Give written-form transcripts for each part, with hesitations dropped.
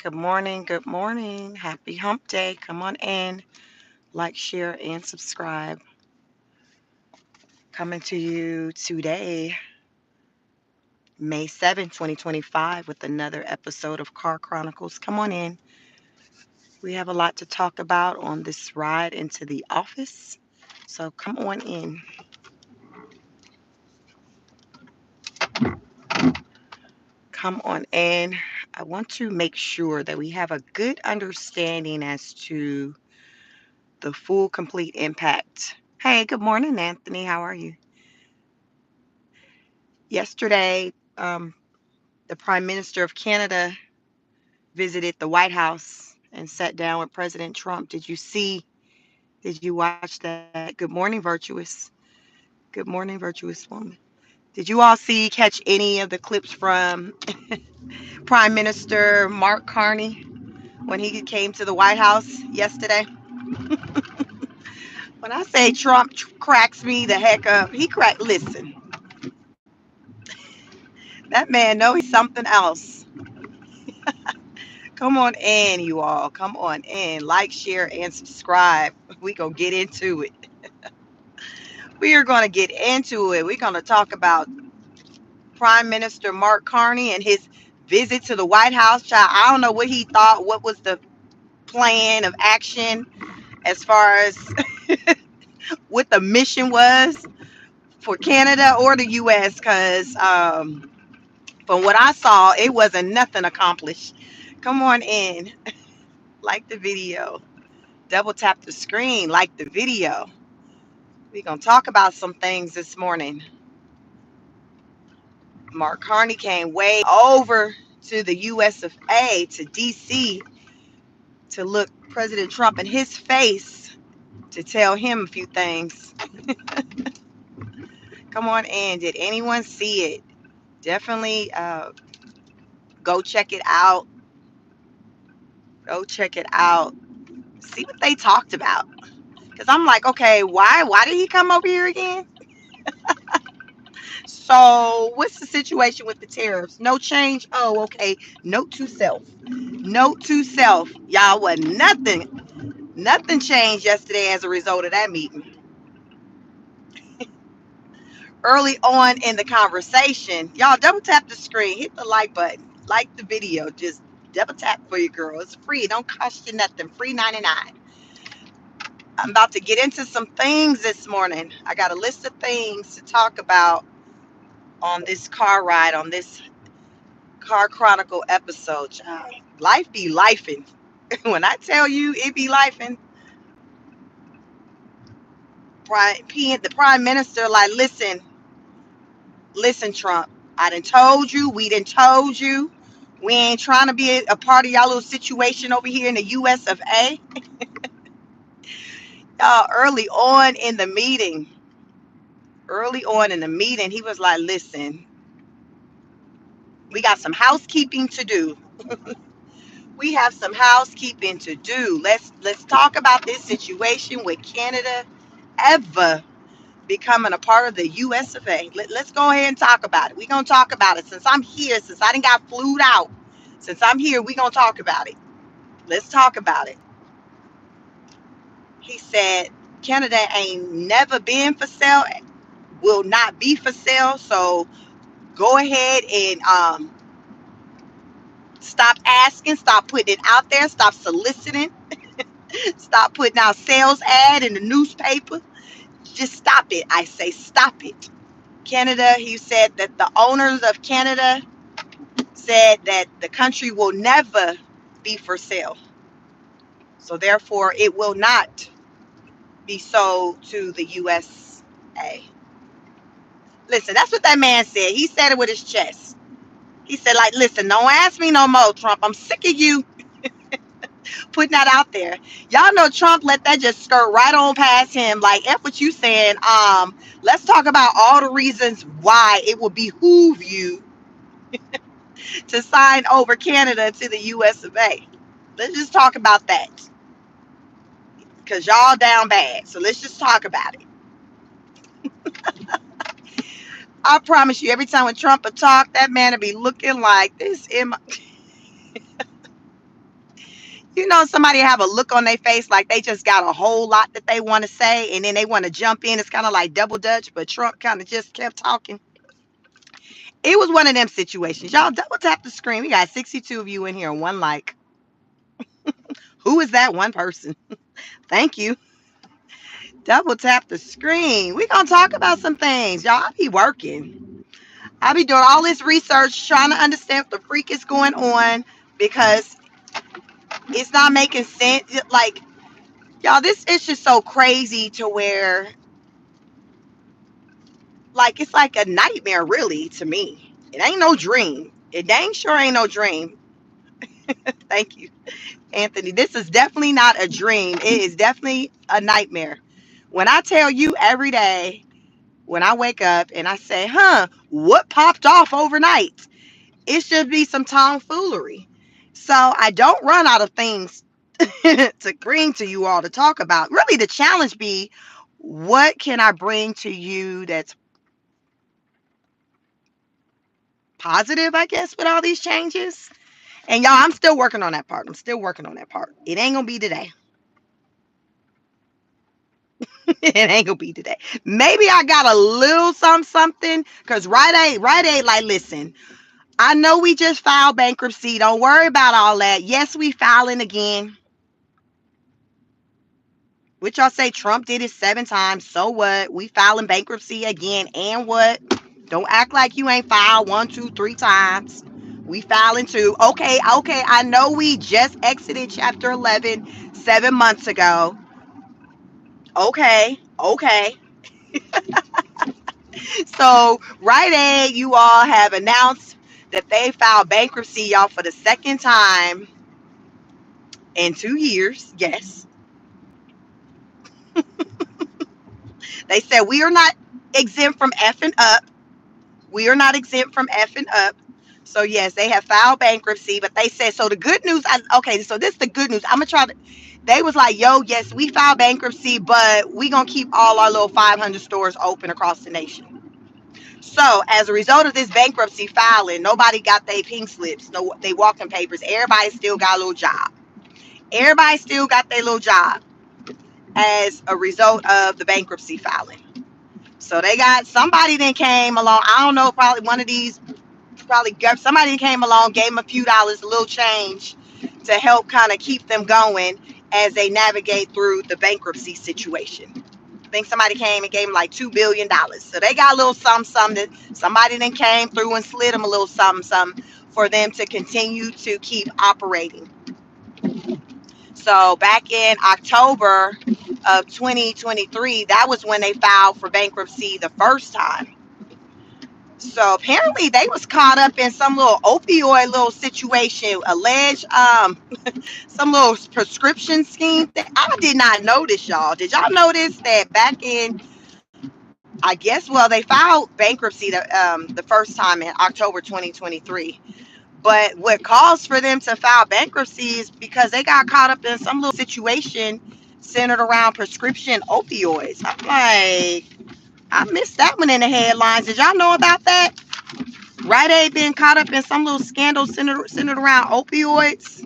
Good morning. Good morning. Happy hump day. Come on in. Like, share, and subscribe. Coming to you today, May 7th, 2025, with another episode of Car Chronicles. Come on in. We have a lot to talk about on this ride into the office. So come on in. Come on in. I want to make sure that we have a good understanding as to the full, complete impact. Hey, good morning, Anthony. How are you? Yesterday, the Prime Minister of Canada visited the White House and sat down with President Trump. Did you watch that? Good morning, Virtuous. Good morning, Virtuous Woman. Did you all catch any of the clips from Prime Minister Mark Carney when he came to the White House yesterday? When I say Trump cracks me the heck up, listen, that man know he's something else. Come on in, you all. Come on in. Like, share, and subscribe. We gonna get into it. We are gonna get into it. We're gonna talk about Prime Minister Mark Carney and his visit to the White House. Child, I don't know what he thought. What was the plan of action as far as what the mission was for Canada or the U.S. Because from what I saw, it wasn't nothing accomplished. Come on in. Like the video. Double tap the screen. Like the video. We're going to talk about some things this morning. Mark Carney came way over to the US of A, to DC, to look President Trump in his face to tell him a few things. Come on in. Did anyone see it? Definitely go check it out. Go check it out. See what they talked about. Because I'm like, okay, why did he come over here again? So, what's the situation with the tariffs? No change? Oh, okay. Note to self. Note to self. Y'all, was nothing changed yesterday as a result of that meeting. Early on in the conversation, y'all double tap the screen, hit the like button, like the video. Just double tap for you, girl. It's free. It don't cost you nothing. Free 99. I'm about to get into some things this morning. I got a list of things to talk about on this car ride, on this Car Chronicle episode, child. Life be lifing. When I tell you it be lifing, the prime minister, like, listen, Trump. I done told you, we done told you. We ain't trying to be a part of y'all little situation over here in the US of A. Early on in the meeting, he was like, listen, we got some housekeeping to do. We have some housekeeping to do. Let's talk about this situation with Canada ever becoming a part of the US of A. Let's go ahead and talk about it. We're going to talk about it. Since I'm here, since I didn't got flued out, since I'm here, we're going to talk about it. Let's talk about it. He said, Canada ain't never been for sale, will not be for sale. So go ahead and stop asking, stop putting it out there, stop soliciting, stop putting out sales ad in the newspaper. Just stop it. I say stop it. Canada, he said that the owners of Canada said that the country will never be for sale. So therefore, it will not be sold to the USA. Listen, that's what that man said. He said it with his chest. He said, like, listen, don't ask me no more, Trump. I'm sick of you putting that out there. Y'all know Trump let that just skirt right on past him. Like, F what you saying. Let's talk about all the reasons why it will behoove you to sign over Canada to the US of A. Let's just talk about that. Because y'all down bad. So let's just talk about it. I promise you, every time when Trump would talk, that man would be looking like this. Somebody have a look on their face like they just got a whole lot that they want to say, and then they want to jump in. It's kind of like double dutch, but Trump kind of just kept talking. It was one of them situations. Y'all double tap the screen. We got 62 of you in here and one like. Who is that one person? Thank you. Double tap the screen. We gonna talk about some things. Y'all, I be working. I be doing all this research, trying to understand what the freak is going on because it's not making sense. Like, y'all, this is just so crazy to where, like, it's like a nightmare, really, to me. It ain't no dream. It dang sure ain't no dream. Thank you, Anthony. This is definitely not a dream. It is definitely a nightmare. When I tell you every day, when I wake up and I say, what popped off overnight? It should be some tomfoolery. So I don't run out of things to bring to you all to talk about. Really, the challenge be, what can I bring to you that's positive, I guess, with all these changes? And y'all, I'm still working on that part. I'm still working on that part. It ain't gonna be today. It ain't gonna be today. Maybe I got a little something, because Rite Aid, like, listen, I know we just filed bankruptcy. Don't worry about all that. Yes, we filing again. What y'all say? Trump did it 7 times. So what? We filing bankruptcy again. And what? Don't act like you ain't filed 1, 2, 3 times. We filing too. Okay. I know we just exited Chapter 11 7 months ago. Okay. So Rite Aid, you all have announced that they filed bankruptcy, y'all, for the second time in 2 years. Yes. They said we are not exempt from effing up. We are not exempt from effing up. So yes, they have filed bankruptcy, but they said, so the good news. Okay, so this is the good news. I'm gonna try to. They was like, yo, yes, we filed bankruptcy, but we gonna keep all our little 500 stores open across the nation. So as a result of this bankruptcy filing, nobody got their pink slips, no, they walking papers. Everybody still got a little job. Everybody still got their little job as a result of the bankruptcy filing. So they got somebody that came along. I don't know, probably one of these, somebody that came along, gave them a few dollars, a little change to help kind of keep them going as they navigate through the bankruptcy situation. I think somebody came and gave them like $2 billion. So they got a little something that somebody then came through and slid them a little something for them to continue to keep operating. So back in October of 2023, that was when they filed for bankruptcy the first time. So apparently they was caught up in some little opioid little situation, alleged some little prescription scheme that I did not notice, y'all. Did y'all notice that back in, I guess, well, they filed bankruptcy the first time in October 2023. But what caused for them to file bankruptcy is because they got caught up in some little situation centered around prescription opioids. I'm like, I missed that one in the headlines. Did y'all know about that? Rite Aid being caught up in some little scandal centered around opioids.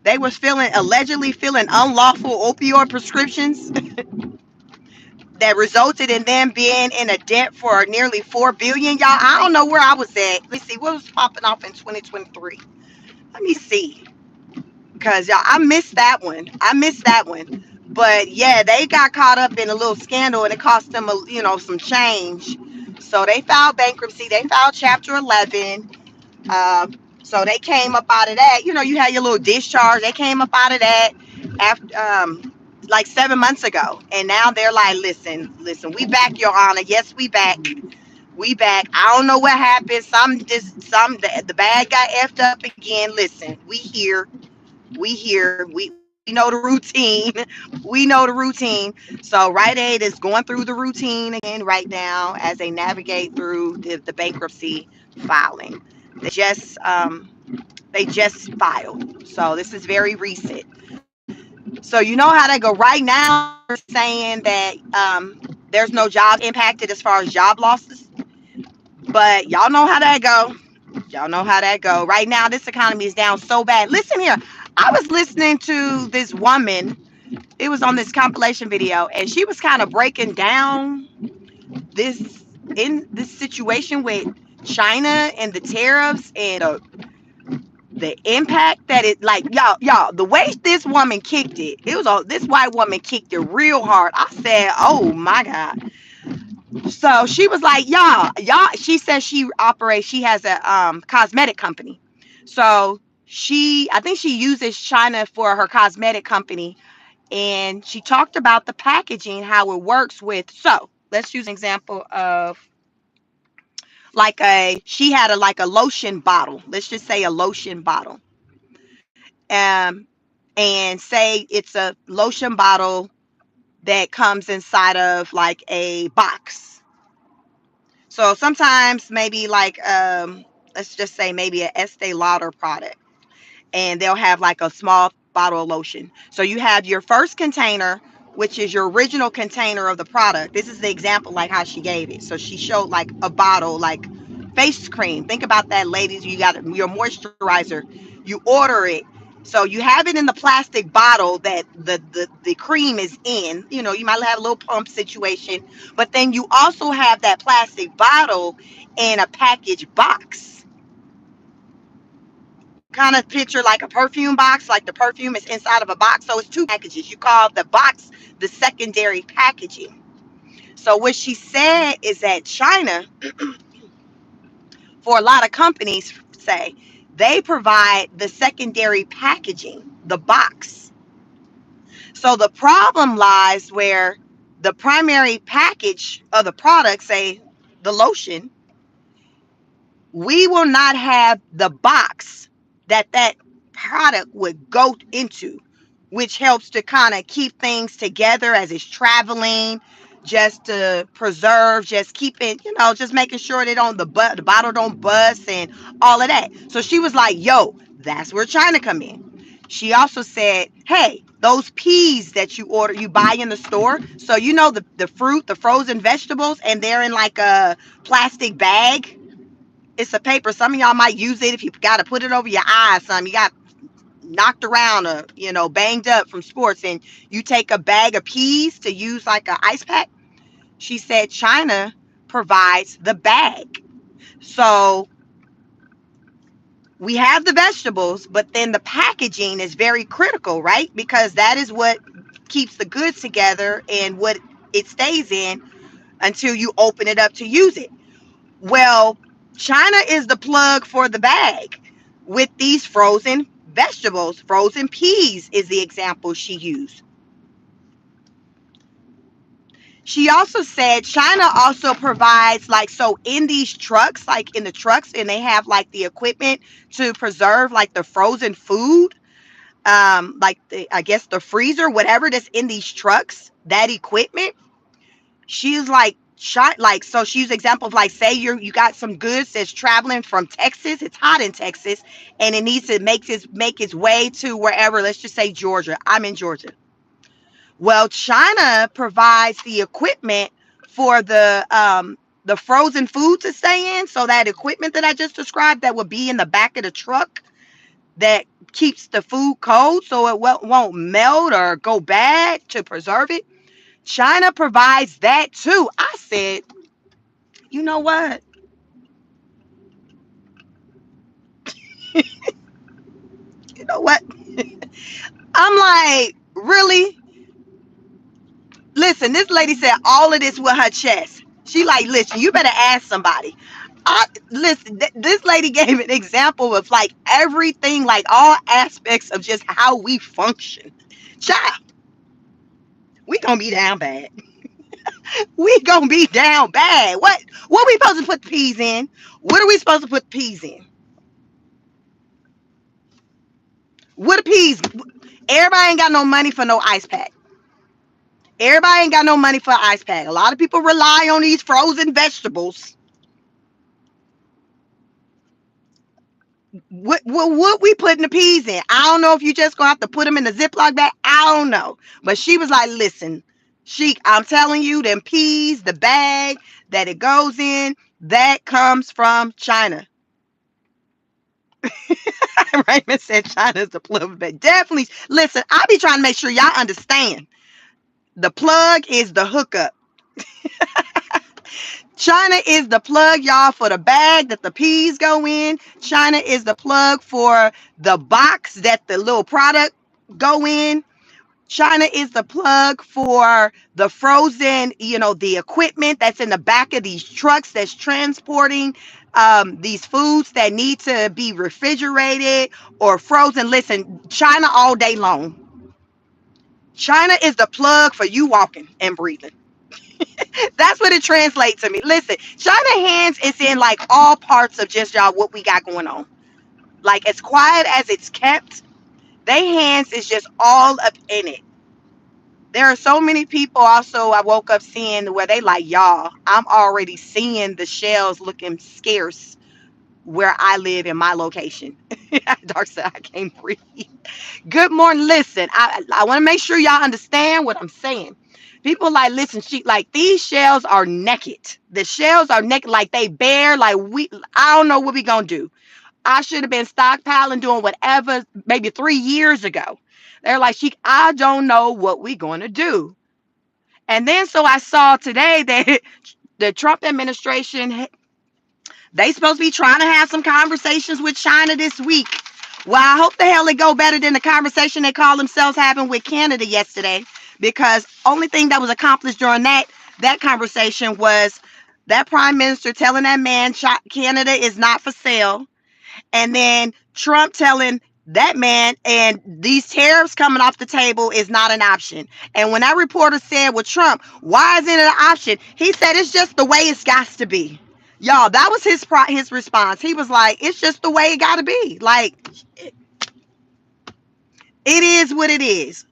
They was allegedly filling unlawful opioid prescriptions that resulted in them being in a debt for nearly $4 billion. Y'all, I don't know where I was at. Let's see what was popping off in 2023. Let me see, because y'all, I missed that one. But yeah, they got caught up in a little scandal, and it cost them some change. So they filed bankruptcy. They filed Chapter 11. So they came up out of that. You had your little discharge. They came up out of that after like 7 months ago, and now they're like, listen, we back, Your Honor. Yes, we back. I don't know what happened. The bag got effed up again. Listen, we here. We know the routine. We know the routine. So Rite Aid is going through the routine again right now as they navigate through the bankruptcy filing. They just filed. So this is very recent. So you know how they go right now, saying that there's no job impacted as far as job losses. But y'all know how that go. Right now, this economy is down so bad. Listen here. I was listening to this woman. It was on this compilation video, and she was kind of breaking down this in this situation with China and the tariffs and the impact that it like y'all the way this woman kicked it. It was all this white woman kicked it real hard. I said, oh my God. So she was like, y'all, she says she has a cosmetic company. So I think she uses China for her cosmetic company. And she talked about the packaging, how it works with, so let's use an example of she had a lotion bottle. Let's just say a lotion bottle. Um, and say it's a lotion bottle that comes inside of like a box. So sometimes maybe let's just say maybe a Estee Lauder product, and they'll have like a small bottle of lotion. So you have your first container, which is your original container of the product. This is the example, like how she gave it. So she showed like a bottle, like face cream. Think about that, ladies. You got your moisturizer, you order it. So you have it in the plastic bottle that the cream is in. You know, you might have a little pump situation, but then you also have that plastic bottle in a package box. Kind of picture like a perfume box, like the perfume is inside of a box. So it's two packages. You call the box the secondary packaging. So what she said is that China, for a lot of companies, say they provide the secondary packaging, the box. So the problem lies where the primary package of the product, say the lotion, we will not have the box that product would go into, which helps to kind of keep things together as it's traveling, just to preserve, just keeping, just making sure they don't the bottle don't bust and all of that. So she was like, yo, that's where China come in. She also said, hey, those peas that you buy in the store, so the fruit, the frozen vegetables, and they're in like a plastic bag. It's a paper. Some of y'all might use it if you got to put it over your eyes. Some you got knocked around or banged up from sports, and you take a bag of peas to use like an ice pack. She said China provides the bag. So we have the vegetables, but then the packaging is very critical, right? Because that is what keeps the goods together and what it stays in until you open it up to use it. Well, China is the plug for the bag with these frozen vegetables. Frozen peas is the example she used. She also said China also provides so in these trucks, like in the trucks, and they have like the equipment to preserve like the frozen food, I guess the freezer, whatever that's in these trucks, that equipment. She's like, so she used example of say you got some goods that's traveling from Texas. It's hot in Texas, and it needs to make its way to wherever. Let's just say Georgia. I'm in Georgia. Well, China provides the equipment for the frozen food to stay in. So that equipment that I just described, that would be in the back of the truck, that keeps the food cold so it won't melt or go bad, to preserve it. China provides that too. I said, you know what? You know what? I'm like, really? Listen, this lady said all of this with her chest. She like, listen, you better ask somebody. Listen, this lady gave an example of like everything, like all aspects of just how we function. Child, we gonna be down bad. We gonna be down bad. What we supposed to put the peas in? What are we supposed to put the peas in? What the peas? Everybody ain't got no money for no ice pack. Everybody ain't got no money for an ice pack. A lot of people rely on these frozen vegetables. What we putting the peas in? I don't know if you just gonna have to put them in the Ziploc bag. I don't know. But she was like, listen, I'm telling you, them peas, the bag that it goes in, that comes from China. Raymond said China's the plug, but definitely listen. I be trying to make sure y'all understand. The plug is the hookup. China is the plug, y'all, for the bag that the peas go in. China is the plug for the box that the little product go in. China is the plug for the frozen, the equipment that's in the back of these trucks that's transporting these foods that need to be refrigerated or frozen. Listen, China all day long. China is the plug for you walking and breathing. That's what it translates to me. Listen, China hands is in like all parts of just y'all what we got going on. Like as quiet as it's kept, they hands is just all up in it. There are so many people also I woke up seeing where they like, y'all, I'm already seeing the shells looking scarce where I live in my location. Dark said I can't breathe. Good morning. Listen, I want to make sure y'all understand what I'm saying. People like, listen, like these shells are naked. The shells are naked, like they bare, like I don't know what we gonna do. I should have been stockpiling, doing whatever, maybe 3 years ago. They're like, I don't know what we gonna do. And then so I saw today that the Trump administration, they supposed to be trying to have some conversations with China this week. Well, I hope the hell it go better than the conversation they call themselves having with Canada yesterday, because only thing that was accomplished during that conversation was that prime minister telling that man Canada is not for sale, and then Trump telling that man, and these tariffs coming off the table is not an option. And when that reporter said, well, Trump, why isn't it an option? He said, it's just the way it's got to be. Y'all, that was his response. He was like, it's just the way it got to be. Like, it is what it is.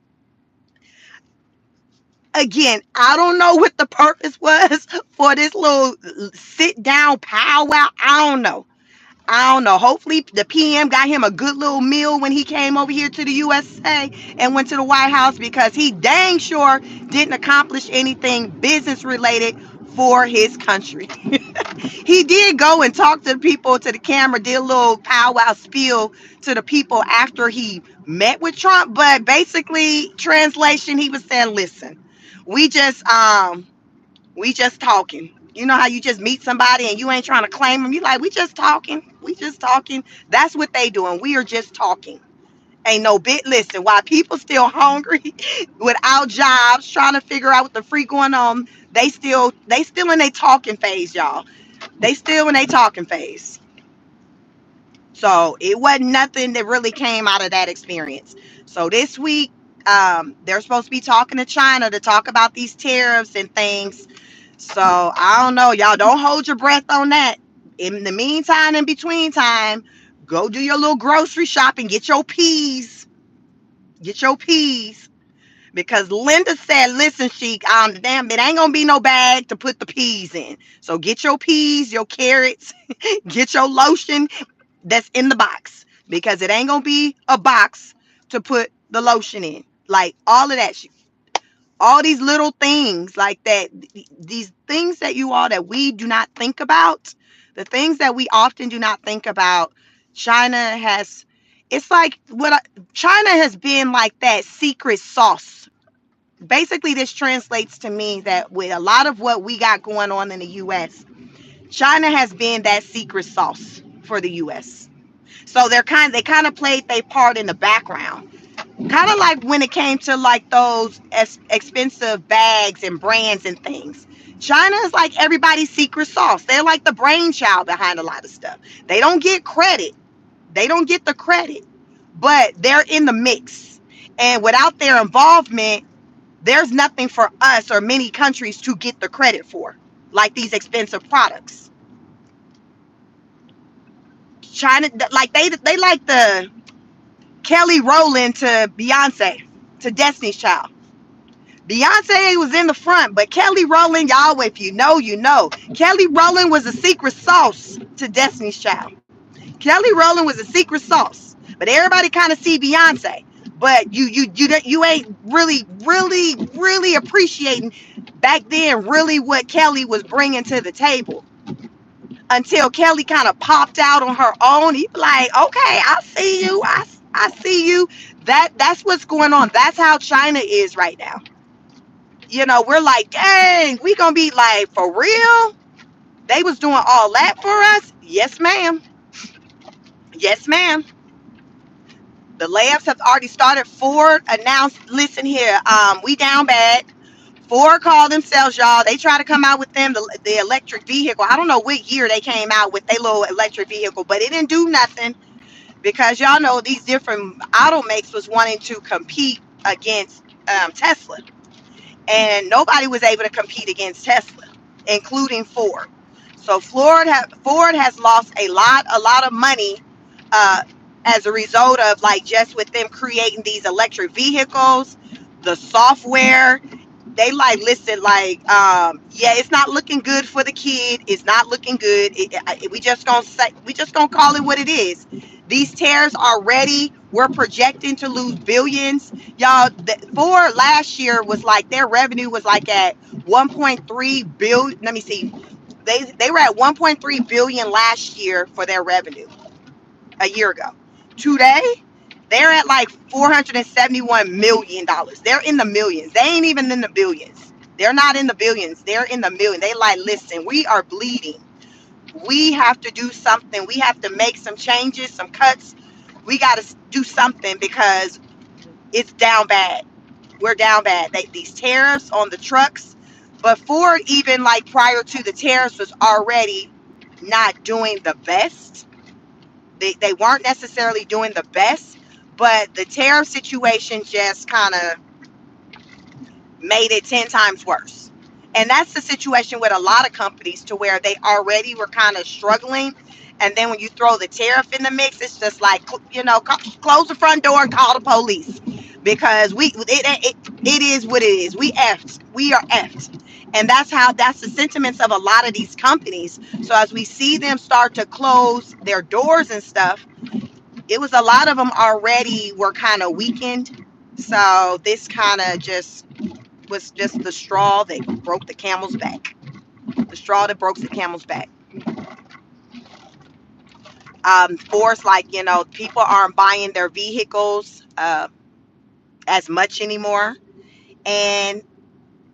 Again, I don't know what the purpose was for this little sit down powwow. I don't know. Hopefully the PM got him a good little meal when he came over here to the USA and went to the White House, because he dang sure didn't accomplish anything business related for his country. He did go and talk to the people, to the camera, did a little powwow spiel to the people after he met with Trump. But basically, translation, he was saying, listen, we just talking. You know how you just meet somebody and you ain't trying to claim them. You like, we just talking. We just talking. That's what they doing. We are just talking. Ain't no bit. Listen, while people still hungry, without jobs, trying to figure out what the freak going on, they still in their talking phase, y'all. They still in their talking phase. So it wasn't nothing that really came out of that experience. So this week, they're supposed to be talking to China to talk about these tariffs and things. So I don't know, y'all. Don't hold your breath on that. In the meantime, in between time, go do your little grocery shopping. Get your peas. Get your peas. Because Linda said, listen, Sheik, damn, it ain't gonna be no bag to put the peas in. So get your peas, your carrots, get your lotion that's in the box. Because it ain't gonna be a box to put the lotion in. Like all of that shit. All these little things like that, these things that we do not think about, the things that we often do not think about. China has, it's like China has been like that secret sauce. Basically, this translates to me that with a lot of what we got going on in the US, China has been that secret sauce for the US. So they kind of played their part in the background. Kind of like when it came to like those expensive bags and brands and things. China is like everybody's secret sauce. They're like the brainchild behind a lot of stuff. They don't get credit. They don't get the credit, but they're in the mix. And without their involvement, there's nothing for us or many countries to get the credit for, like these expensive products. China, like they like the Kelly Rowland to Beyonce, to Destiny's Child. Beyonce was in the front, but Kelly Rowland, y'all, if you know, you know. Kelly Rowland was a secret sauce to Destiny's Child. Kelly Rowland was a secret sauce, but everybody kind of see Beyonce, but you ain't really appreciating back then really what Kelly was bringing to the table. until Kelly kind of popped out on her own. He be like, okay, I see you. I see you. That's what's going on. That's how China is right now. We're like, dang, we gonna be like, for real? They was doing all that for us? Yes, ma'am. Yes, ma'am. The layoffs have already started. Ford announced, listen here, we down bad. Ford called themselves, y'all. They try to come out with the electric vehicle. I don't know what year they came out with their little electric vehicle, but it didn't do nothing because y'all know these different automakers was wanting to compete against Tesla, and nobody was able to compete against Tesla, including Ford. So Ford has lost a lot of money uh, as a result of like just with them creating these electric vehicles, the software. They like listen like yeah, it's not looking good for the kid. It's not looking good. We just gonna call it what it is. These tariffs are ready. We're projecting to lose billions, y'all. For last year was like their revenue was like at 1.3 billion. Let me see. They were at 1.3 billion last year for their revenue a year ago. Today, they're at like $471 million. They're in the millions. They ain't even in the billions. They're not in the billions. They're in the million. They like, listen, we are bleeding. We have to do something. We have to make some changes, some cuts. We got to do something because it's down bad. We're down bad. These tariffs on the trucks, but Ford, even like prior to the tariffs, was already not doing the best. They weren't necessarily doing the best, but the tariff situation just kind of made it 10 times worse. And that's the situation with a lot of companies to where they already were kind of struggling. And then when you throw the tariff in the mix, it's just like, close the front door and call the police because it is what it is. We effed. We are effed. And that's the sentiments of a lot of these companies. So as we see them start to close their doors and stuff, it was a lot of them already were kind of weakened. So this kind of just was just the straw that broke the camel's back. The straw that broke the camel's back. Force, like, people aren't buying their vehicles as much anymore. And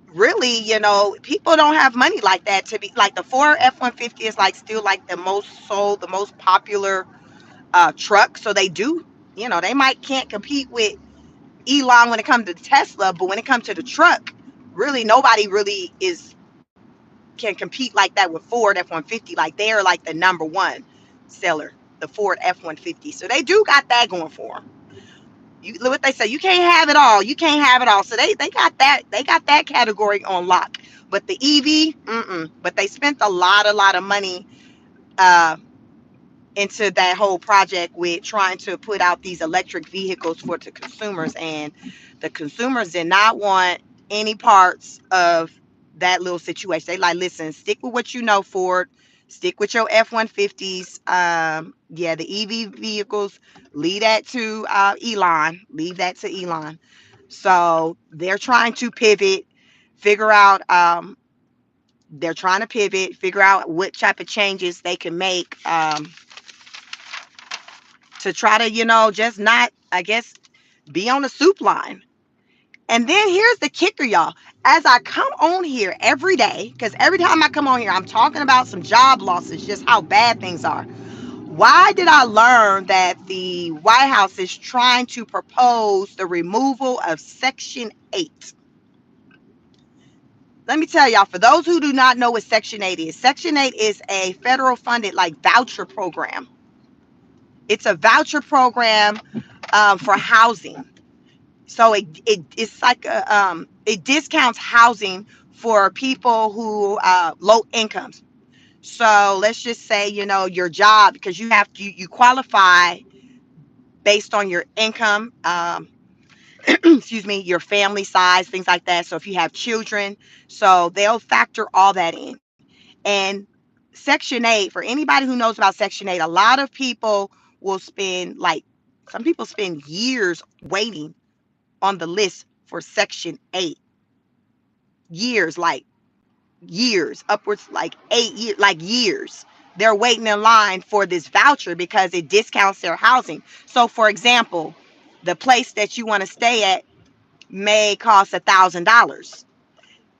really, people don't have money like that to be like the Ford F-150 is like still like the most sold, the most popular truck. So they do, they might can't compete with Elon when it comes to Tesla, but when it comes to the truck, really nobody really can compete like that with Ford F-150. Like they're like the number one seller, the Ford F-150. So they do got that going for them. You what they say, you can't have it all. You can't have it all. So they got that category on lock. But the EV, but they spent a lot of money uh, into that whole project with trying to put out these electric vehicles for the consumers, and the consumers did not want any parts of that little situation. They like, listen, stick with what you know, Ford. Stick with your F-150s. Yeah, the EV vehicles, leave that to Elon. Leave that to Elon. So they're trying to pivot, figure out. They're trying to pivot, figure out what type of changes they can make. To try to, just not, I guess, be on the soup line. And then here's the kicker, y'all. As I come on here every day, because every time I come on here, I'm talking about some job losses, just how bad things are. Why did I learn that the White House is trying to propose the removal of Section 8? Let me tell y'all, for those who do not know what Section 8 is, Section 8 is a federal funded like voucher program. It's a voucher program for housing. So it's like it discounts housing for people who low incomes. So let's just say, your job, because you qualify based on your income, excuse me, your family size, things like that. So if you have children, so they'll factor all that in. And Section 8, for anybody who knows about Section 8, a lot of people will spend like, some people spend years waiting on the list for Section 8. Years, like years, upwards like 8 years, like years. they're waiting in line for this voucher because it discounts their housing. So, for example, the place that you want to stay at may cost $1,000.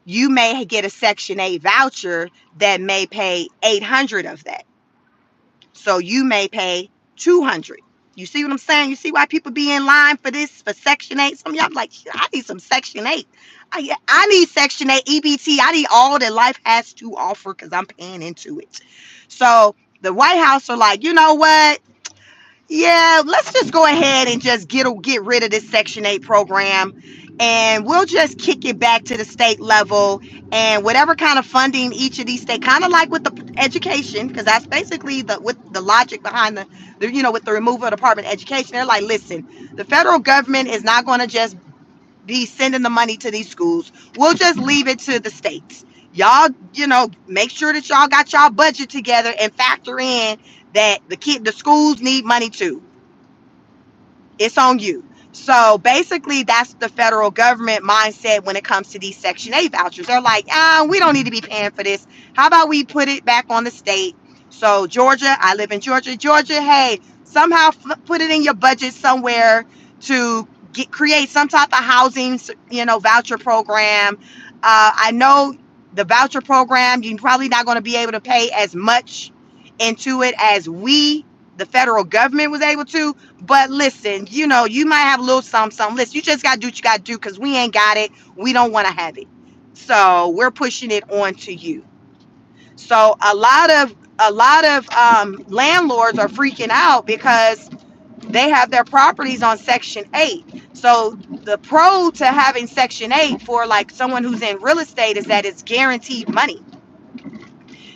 You may get a Section 8 voucher that may pay 800 of that. So you may pay 200. You see what I'm saying? You see why people be in line for this, for Section 8? Some of y'all be like, I need some Section 8. I need Section 8, EBT. I need all that life has to offer because I'm paying into it. So the White House are like, you know what? Yeah, let's just go ahead and just get rid of this Section 8 program, and we'll just kick it back to the state level, and whatever kind of funding each of these states, kind of like with the education, because that's basically the with the logic behind the with the removal of the Department of Education. They're like, listen, the federal government is not going to just be sending the money to these schools. We'll just leave it to the states. Y'all, make sure that y'all got y'all budget together and factor in that the schools need money too. It's on you. So basically, that's the federal government mindset when it comes to these Section 8 vouchers. They're like, we don't need to be paying for this. How about we put it back on the state? So Georgia, I live in Georgia. Georgia, hey, somehow put it in your budget somewhere to create some type of housing, voucher program. I know the voucher program, you're probably not going to be able to pay as much into it as the federal government, was able to. But listen, you might have a little something. Listen, you just got to do what you got to do because we ain't got it. We don't want to have it. So we're pushing it on to you. So a lot of landlords are freaking out because they have their properties on Section 8. So the pro to having Section 8 for like someone who's in real estate is that it's guaranteed money.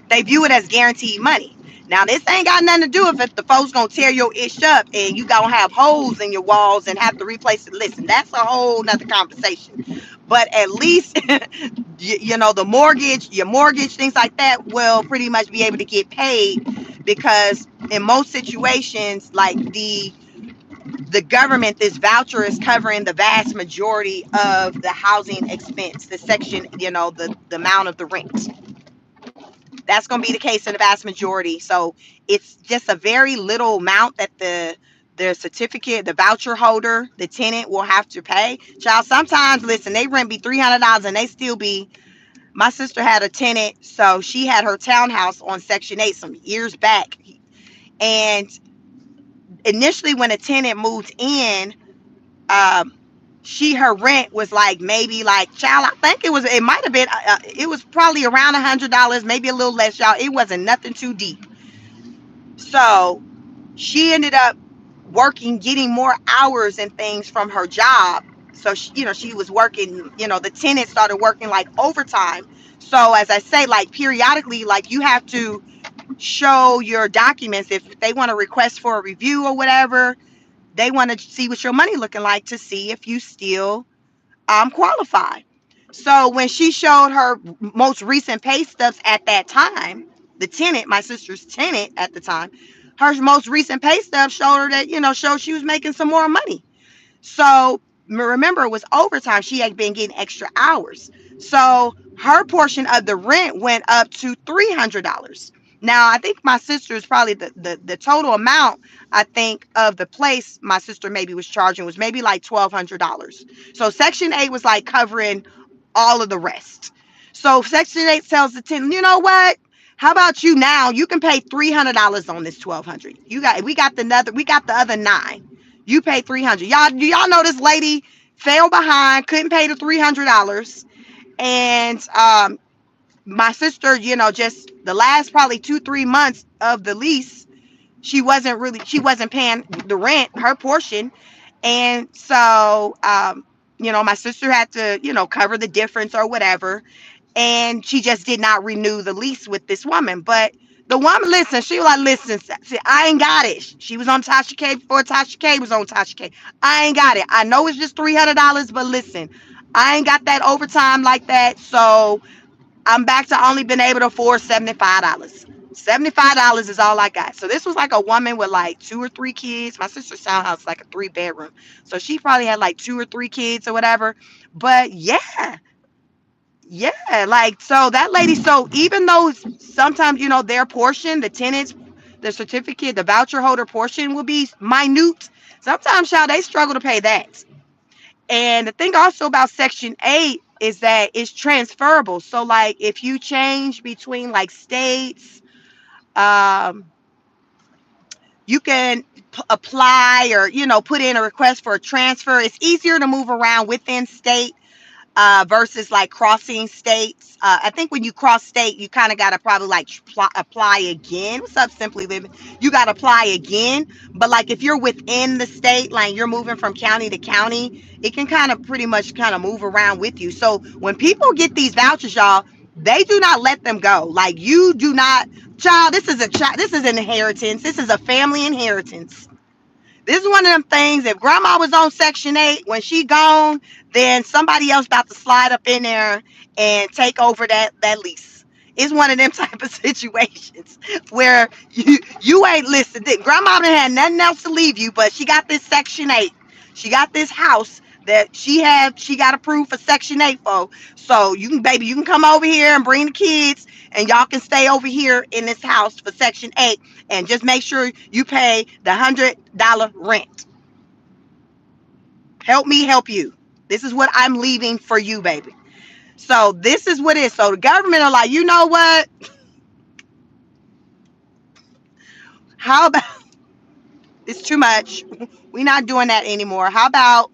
They view it as guaranteed money. Now, this ain't got nothing to do with if the folks gonna tear your ish up and you gonna have holes in your walls and have to replace it. Listen, that's a whole nother conversation. But at least, your mortgage, things like that will pretty much be able to get paid because in most situations, like the government, this voucher is covering the vast majority of the housing expense, the section, the amount of the rent. That's going to be the case in the vast majority. So it's just a very little amount that the certificate, the voucher holder, the tenant will have to pay. Child, sometimes, listen, they rent be $300 and they still be. My sister had a tenant, so she had her townhouse on Section 8 some years back. And initially, when a tenant moved in, um, her rent was like maybe like, child, I think it might have been it was probably around $100, maybe a little less, y'all. It wasn't nothing too deep. So she ended up working, getting more hours and things from her job. So she was working, the tenant started working like overtime. So as I say, like periodically, like you have to show your documents if they want to request for a review or whatever. They want to see what your money looking like to see if you still qualify. So when she showed her most recent pay stubs at that time, the tenant, my sister's tenant at the time, her most recent pay stub showed her that, showed she was making some more money. So remember, it was overtime. She had been getting extra hours. So her portion of the rent went up to $300. Now, I think my sister is probably the total amount, I think, of the place my sister maybe was charging was maybe like $1,200. So Section 8 was like covering all of the rest. So Section 8 tells the tenant, you know what? How about you now? You can pay $300 on this $1,200. We got the other nine. You pay $300. Do y'all know this lady fell behind, couldn't pay the $300, and my sister, just the last probably 2-3 months of the lease, she wasn't paying the rent, her portion, and so my sister had to cover the difference or whatever, and she just did not renew the lease with this woman. But the woman, listen, she was like, listen, see, I ain't got it. She was on Tasha K before Tasha K was on Tasha K. I ain't got it. I know it's just $300, but listen, I ain't got that overtime like that, so I'm back to only been able to afford $75. $75 is all I got. So this was like a woman with like 2 or 3 kids. My sister's townhouse is like a 3-bedroom. So she probably had like 2 or 3 kids or whatever. But yeah, Yeah, like so that lady, so even though sometimes, their portion, the tenants, the certificate, the voucher holder portion will be minute, sometimes, child, they struggle to pay that. And the thing also about Section 8 is that it's transferable. So, like, if you change between like states, um, you can apply or, put in a request for a transfer. It's easier to move around within state versus like crossing states. I think when you cross state, you kind of got to probably like apply again. What's up, Simply Living? You got to apply again. But like if you're within the state, like you're moving from county to county, it can kind of pretty much kind of move around with you. So when people get these vouchers, y'all, they do not let them go. Like you do not, child. This is a child. This is an inheritance. This is a family inheritance. This is one of them things. If grandma was on Section 8, when she gone, then somebody else about to slide up in there and take over that lease. It's one of them type of situations where you ain't listen. Grandma done had nothing else to leave you, but she got this Section 8. She got this house that she got approved for Section 8 for. So you can, baby, you can come over here and bring the kids and y'all can stay over here in this house for Section 8 and just make sure you pay the $100 rent. Help me help you. This is what I'm leaving for you, baby. So this is what it is. So the government are like, you know what? How about it's too much? We're not doing that anymore. How about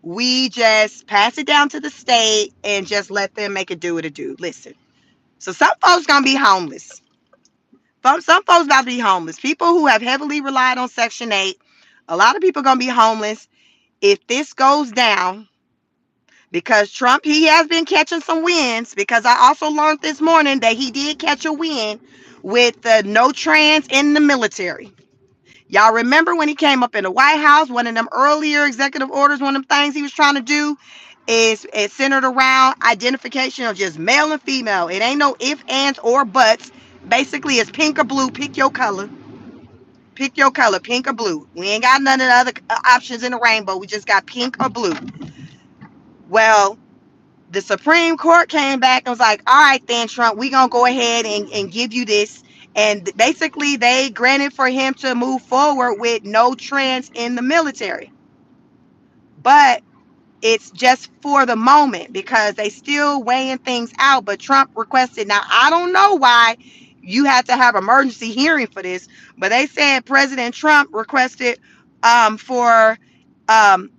we just pass it down to the state and just let them make it do what it do? Listen. So some folks gonna be homeless. Some folks about to be homeless. People who have heavily relied on Section 8. A lot of people gonna be homeless if this goes down, because Trump, he has been catching some wins, because I also learned this morning that he did catch a win with the no trans in the military. Y'all remember when he came up in the White House, one of them earlier executive orders, one of them things he was trying to do is centered around identification of just male and female. It ain't no if, ands, or buts. Basically, it's pink or blue. Pick your color. Pick your color, pink or blue. We ain't got none of the other options in the rainbow. We just got pink or blue. Well, the Supreme Court came back and was like, all right, then, Trump, we're going to go ahead and give you this. And basically, they granted for him to move forward with no trans in the military. But it's just for the moment because they still weighing things out. But Trump requested. Now, I don't know why you had to have emergency hearing for this, but they said President Trump requested for um,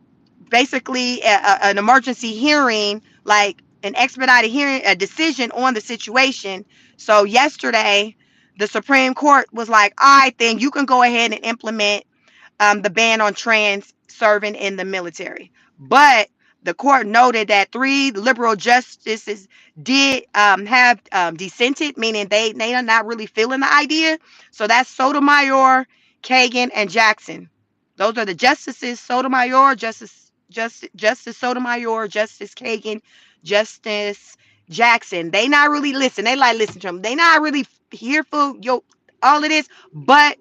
basically an emergency hearing, like an expedited hearing, a decision on the situation. So yesterday, the Supreme Court was like, all right, then you can go ahead and implement the ban on trans serving in the military. But the court noted that three liberal justices did have dissented, meaning they are not really feeling the idea. So that's Sotomayor, Kagan, and Jackson. Those are the justices: Sotomayor, Justice Sotomayor, Justice Kagan, Justice Jackson. They not really listen. They like listen to them. They not really here for all of this, but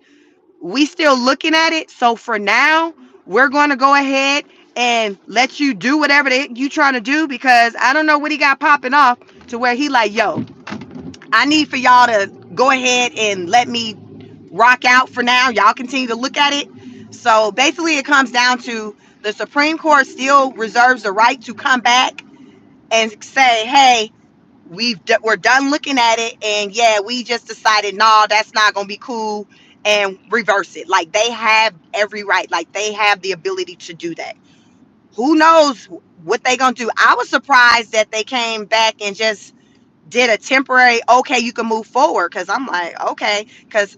we still looking at it. So for now, we're going to go ahead and let you do whatever you trying to do, because I don't know what he got popping off to where he like, yo, I need for y'all to go ahead and let me rock out for now. Y'all continue to look at it. So basically it comes down to the Supreme Court still reserves the right to come back and say, hey, we're done looking at it, and yeah, we just decided, no, that's not gonna be cool, and reverse it. Like they have every right, like they have the ability to do that. Who knows what they gonna do? I was surprised that they came back and just did a temporary, okay, you can move forward, because I'm like, okay, because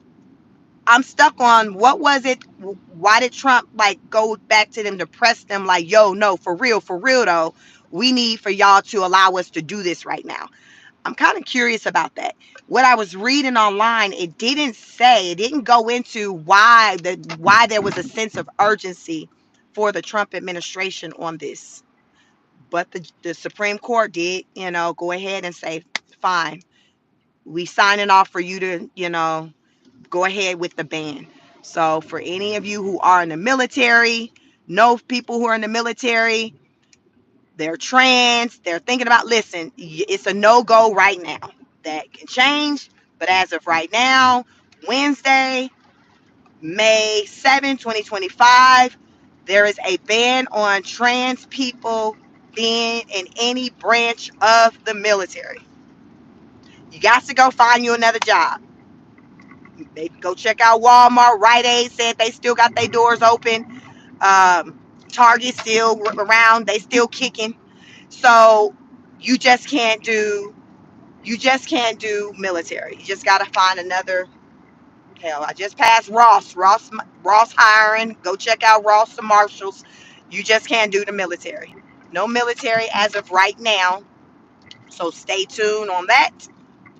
I'm stuck on what was it, why did Trump like go back to them to press them like, yo, no, for real though, we need for y'all to allow us to do this right now. I'm kind of curious about that. What I was reading online, it didn't go into why there was a sense of urgency for the Trump administration on this. But the Supreme Court did, go ahead and say, fine, we signing off for you to, go ahead with the ban. So for any of you who are in the military, know people who are in the military, They're trans. They're thinking about, listen, it's a no-go right now. That can change. But as of right now, Wednesday, May 7, 2025, there is a ban on trans people being in any branch of the military. You got to go find you another job. They go check out Walmart. Rite Aid said they still got their doors open. Target still around. They still kicking. So you just can't do military. You just got to find another. Hell, I just passed Ross. Ross hiring. Go check out Ross and Marshalls. You just can't do the military. No military as of right now. So stay tuned on that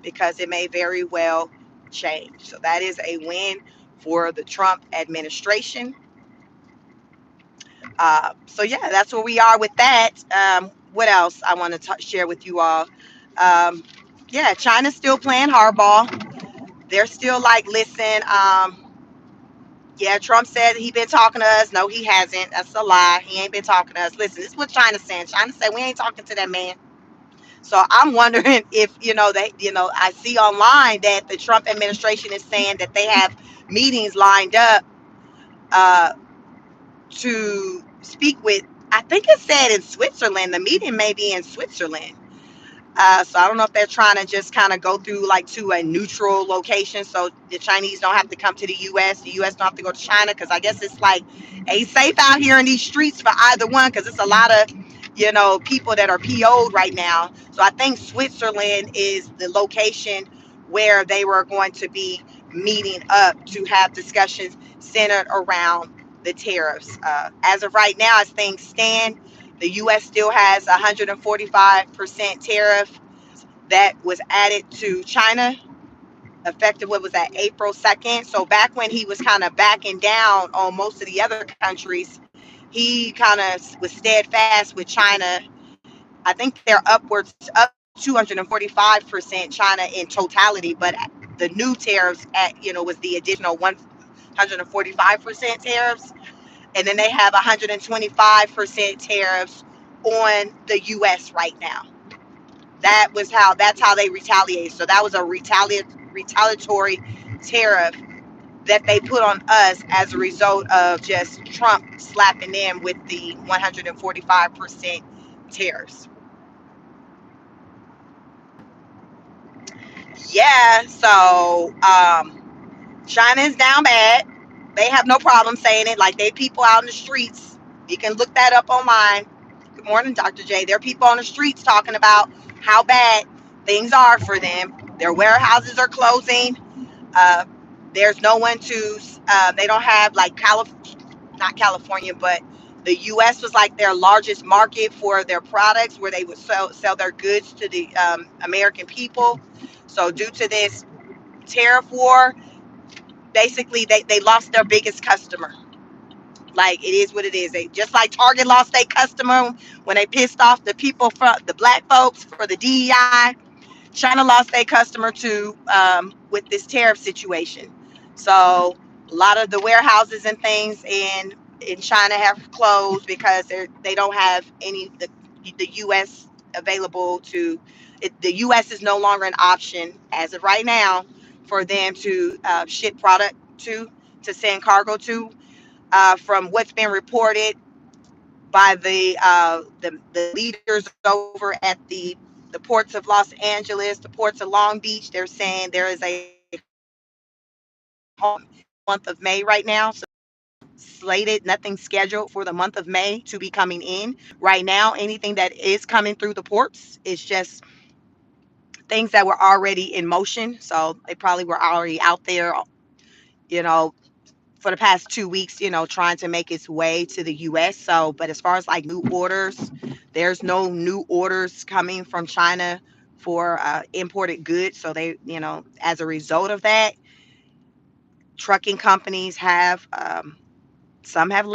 because it may very well change. So that is a win for the Trump administration. So yeah, that's where we are with that. What else I want to share with you all? Yeah, China's still playing hardball. They're still like, listen, yeah, Trump said he been talking to us. No, he hasn't. That's a lie. He ain't been talking to us. Listen, this is what China's saying. China said we ain't talking to that man. So I'm wondering if, I see online that the Trump administration is saying that they have meetings lined up uh, to speak with, I think it said in Switzerland. The meeting may be in Switzerland. So I don't know if they're trying to just kind of go through like to a neutral location so the Chinese don't have to come to the U.S. The U.S. don't have to go to China because I guess it's like ain't safe out here in these streets for either one because it's a lot of, people that are PO'd right now. So I think Switzerland is the location where they were going to be meeting up to have discussions centered around the tariffs. As of right now, as things stand, the U.S. still has 145% tariff that was added to China, effective, what was that, April 2nd? So back when he was kind of backing down on most of the other countries, he kind of was steadfast with China. I think they're upwards up 245% China in totality, but the new tariffs was the additional 145% tariffs, and then they have 125% tariffs on the US right now. That's how they retaliate. So that was a retaliatory tariff that they put on us as a result of just Trump slapping them with the 145% tariffs. Yeah, so China is down bad. They have no problem saying it. Like, they people out in the streets. You can look that up online. Good morning, Dr. J. There are people on the streets talking about how bad things are for them. Their warehouses are closing. Uh, there's no one to. They don't have like not California, but the U.S. was like their largest market for their products, where they would sell their goods to the American people. So due to this tariff war, basically they lost their biggest customer. Like, it is what it is. They just like Target lost their customer when they pissed off the people, for the black folks, for the DEI. China lost their customer too, with this tariff situation. So a lot of the warehouses and things in China have closed because they don't have any the U.S. available to. The U.S. is no longer an option as of right now for them to ship product to send cargo to. From what's been reported by the leaders over at the ports of Los Angeles, the ports of Long Beach, they're saying there is a month of May right now. So slated, nothing scheduled for the month of May to be coming in. Right now, anything that is coming through the ports is just things that were already in motion. So they probably were already out there, you know, for the past 2 weeks, trying to make its way to the US. So, but as far as like new orders, there's no new orders coming from China for imported goods. So they, as a result of that, trucking companies have, some have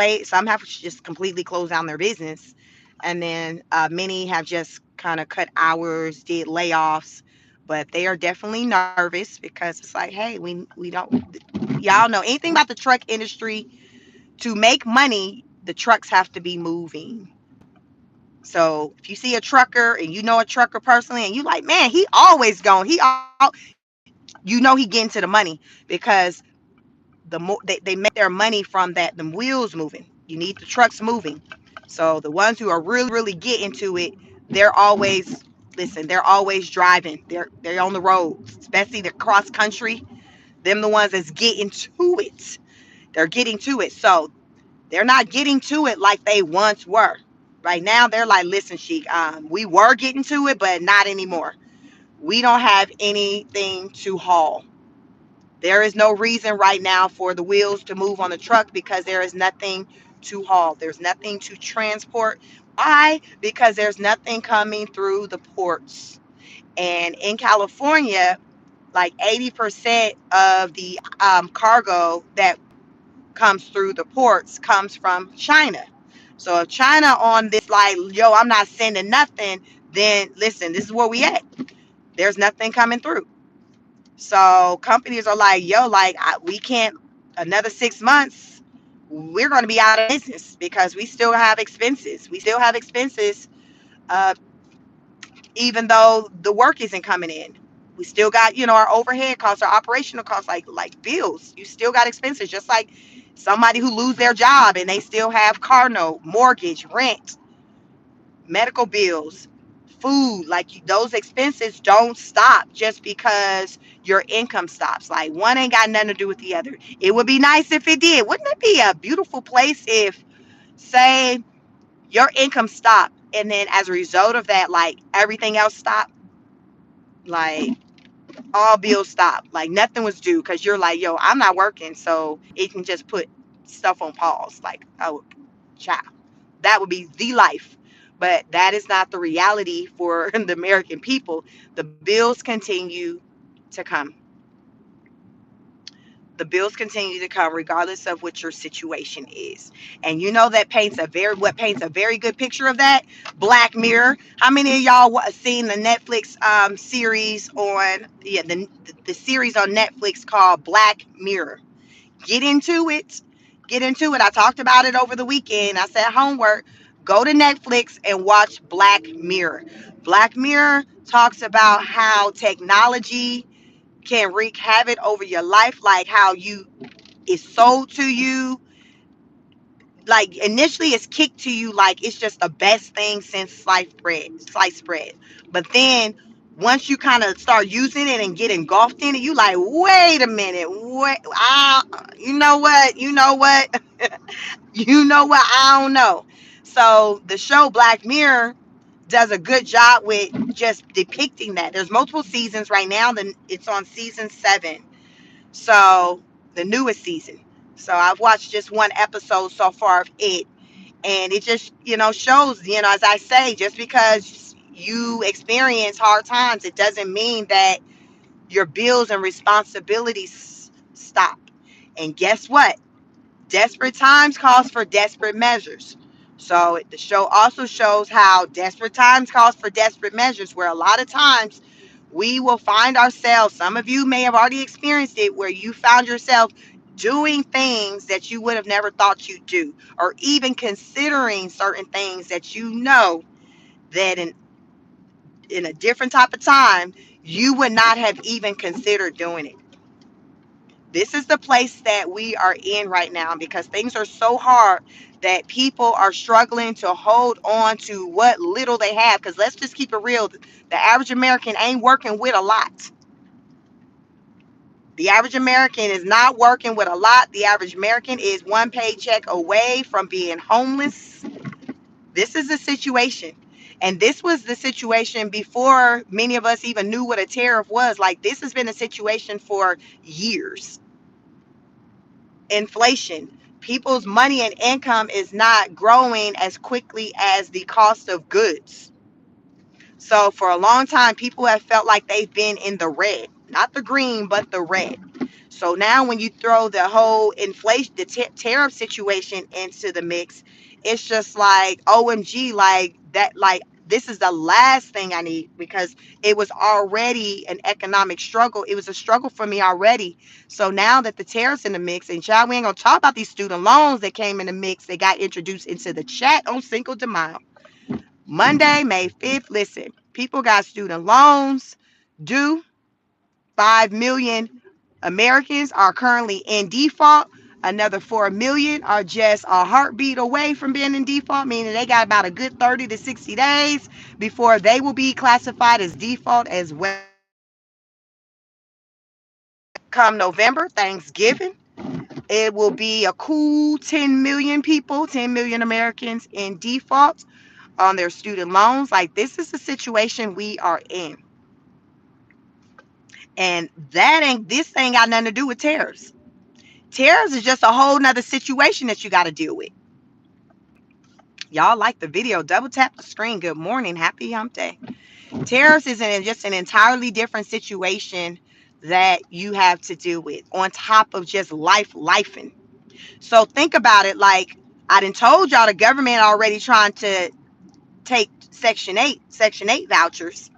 just completely closed down their business. And then many have just kind of cut hours, did layoffs. But they are definitely nervous because it's like, hey, we don't, y'all know anything about the truck industry. To make money, the trucks have to be moving. So if you see a trucker and you know a trucker personally and you like, man, he always gone. You know he getting to the money because the more they make their money from that, the wheels moving. You need the trucks moving. So the ones who are really getting to it, they're always they're always driving. They're on the road, especially the cross country. Them the ones that's getting to it. They're getting to it. So they're not getting to it like they once were. Right now, they're like, listen, Sheik, we were getting to it, but not anymore. We don't have anything to haul. There is no reason right now for the wheels to move on the truck because there is nothing to haul. There's nothing to transport. Why? Because there's nothing coming through the ports. And in California, like 80% of the cargo that comes through the ports comes from China. So if China on this like, yo, I'm not sending nothing, then listen, this is where we at. There's nothing coming through. So companies are like, yo, like we can't another 6 months. We're going to be out of business because we still have expenses. We still have expenses, uh, even though the work isn't coming in. We still got, our overhead costs, our operational costs, like bills. You still got expenses, just like somebody who lose their job and they still have car note, mortgage, rent, medical bills, food. Like those expenses don't stop just because your income stops. Like one ain't got nothing to do with the other. It would be nice if it did. Wouldn't it be a beautiful place if, say, your income stopped and then as a result of that, like everything else stopped? Like all bills stopped. Like nothing was due because you're like, yo, I'm not working. So it can just put stuff on pause. Like, oh, child. That would be the life. But that is not the reality for the American people. The bills continue to come. The bills continue to come regardless of what your situation is. And that paints a very good picture of that? Black Mirror. How many of y'all seen the Netflix series on the series on Netflix called Black Mirror? Get into it. Get into it. I talked about it over the weekend. I said homework. Go to Netflix and watch Black Mirror. Black Mirror talks about how technology can wreak havoc over your life, like how you it's sold to you. Like initially it's kicked to you like it's just the best thing since sliced bread. But then once you kind of start using it and get engulfed in it, you like, wait a minute, wait, you know what? You know what? I don't know. So the show Black Mirror does a good job with just depicting that. There's multiple seasons right now. Then it's on season 7. So the newest season. So I've watched just one episode so far of it. And it just, shows, as I say, just because you experience hard times, it doesn't mean that your bills and responsibilities stop. And guess what? Desperate times calls for desperate measures. So the show also shows how desperate times calls for desperate measures, where a lot of times we will find ourselves, some of you may have already experienced it, where you found yourself doing things that you would have never thought you'd do, or even considering certain things that that in a different type of time, you would not have even considered doing it. This is the place that we are in right now because things are so hard that people are struggling to hold on to what little they have. Because let's just keep it real. The average American ain't working with a lot. The average American is not working with a lot. The average American is one paycheck away from being homeless. This is the situation. And this was the situation before many of us even knew what a tariff was. Like, this has been a situation for years. Inflation. People's money and income is not growing as quickly as the cost of goods. So for a long time, people have felt like they've been in the red, not the green, but the red. So now when you throw the whole inflation, the tariff situation into the mix, it's just like, OMG, like that, like this is the last thing I need, because it was already an economic struggle. It was a struggle for me already. So now that the tariffs in the mix, and child, we ain't gonna talk about these student loans that came in the mix, they got introduced into the chat on Cinco de Mayo. Monday, May 5th. Listen, people got student loans due. 5 million Americans are currently in default. Another 4 million are just a heartbeat away from being in default, meaning they got about a good 30 to 60 days before they will be classified as default as well. Come November, Thanksgiving, it will be a cool 10 million people, 10 million Americans in default on their student loans. Like, this is the situation we are in. And this ain't got nothing to do with tariffs. Tariffs is just a whole nother situation that you got to deal with. Y'all like the video, double tap the screen. Good morning, happy hump day. Tariffs is just an entirely different situation that you have to deal with on top of just lifing. So think about it. Like, I done told y'all, the government already trying to take Section 8 vouchers.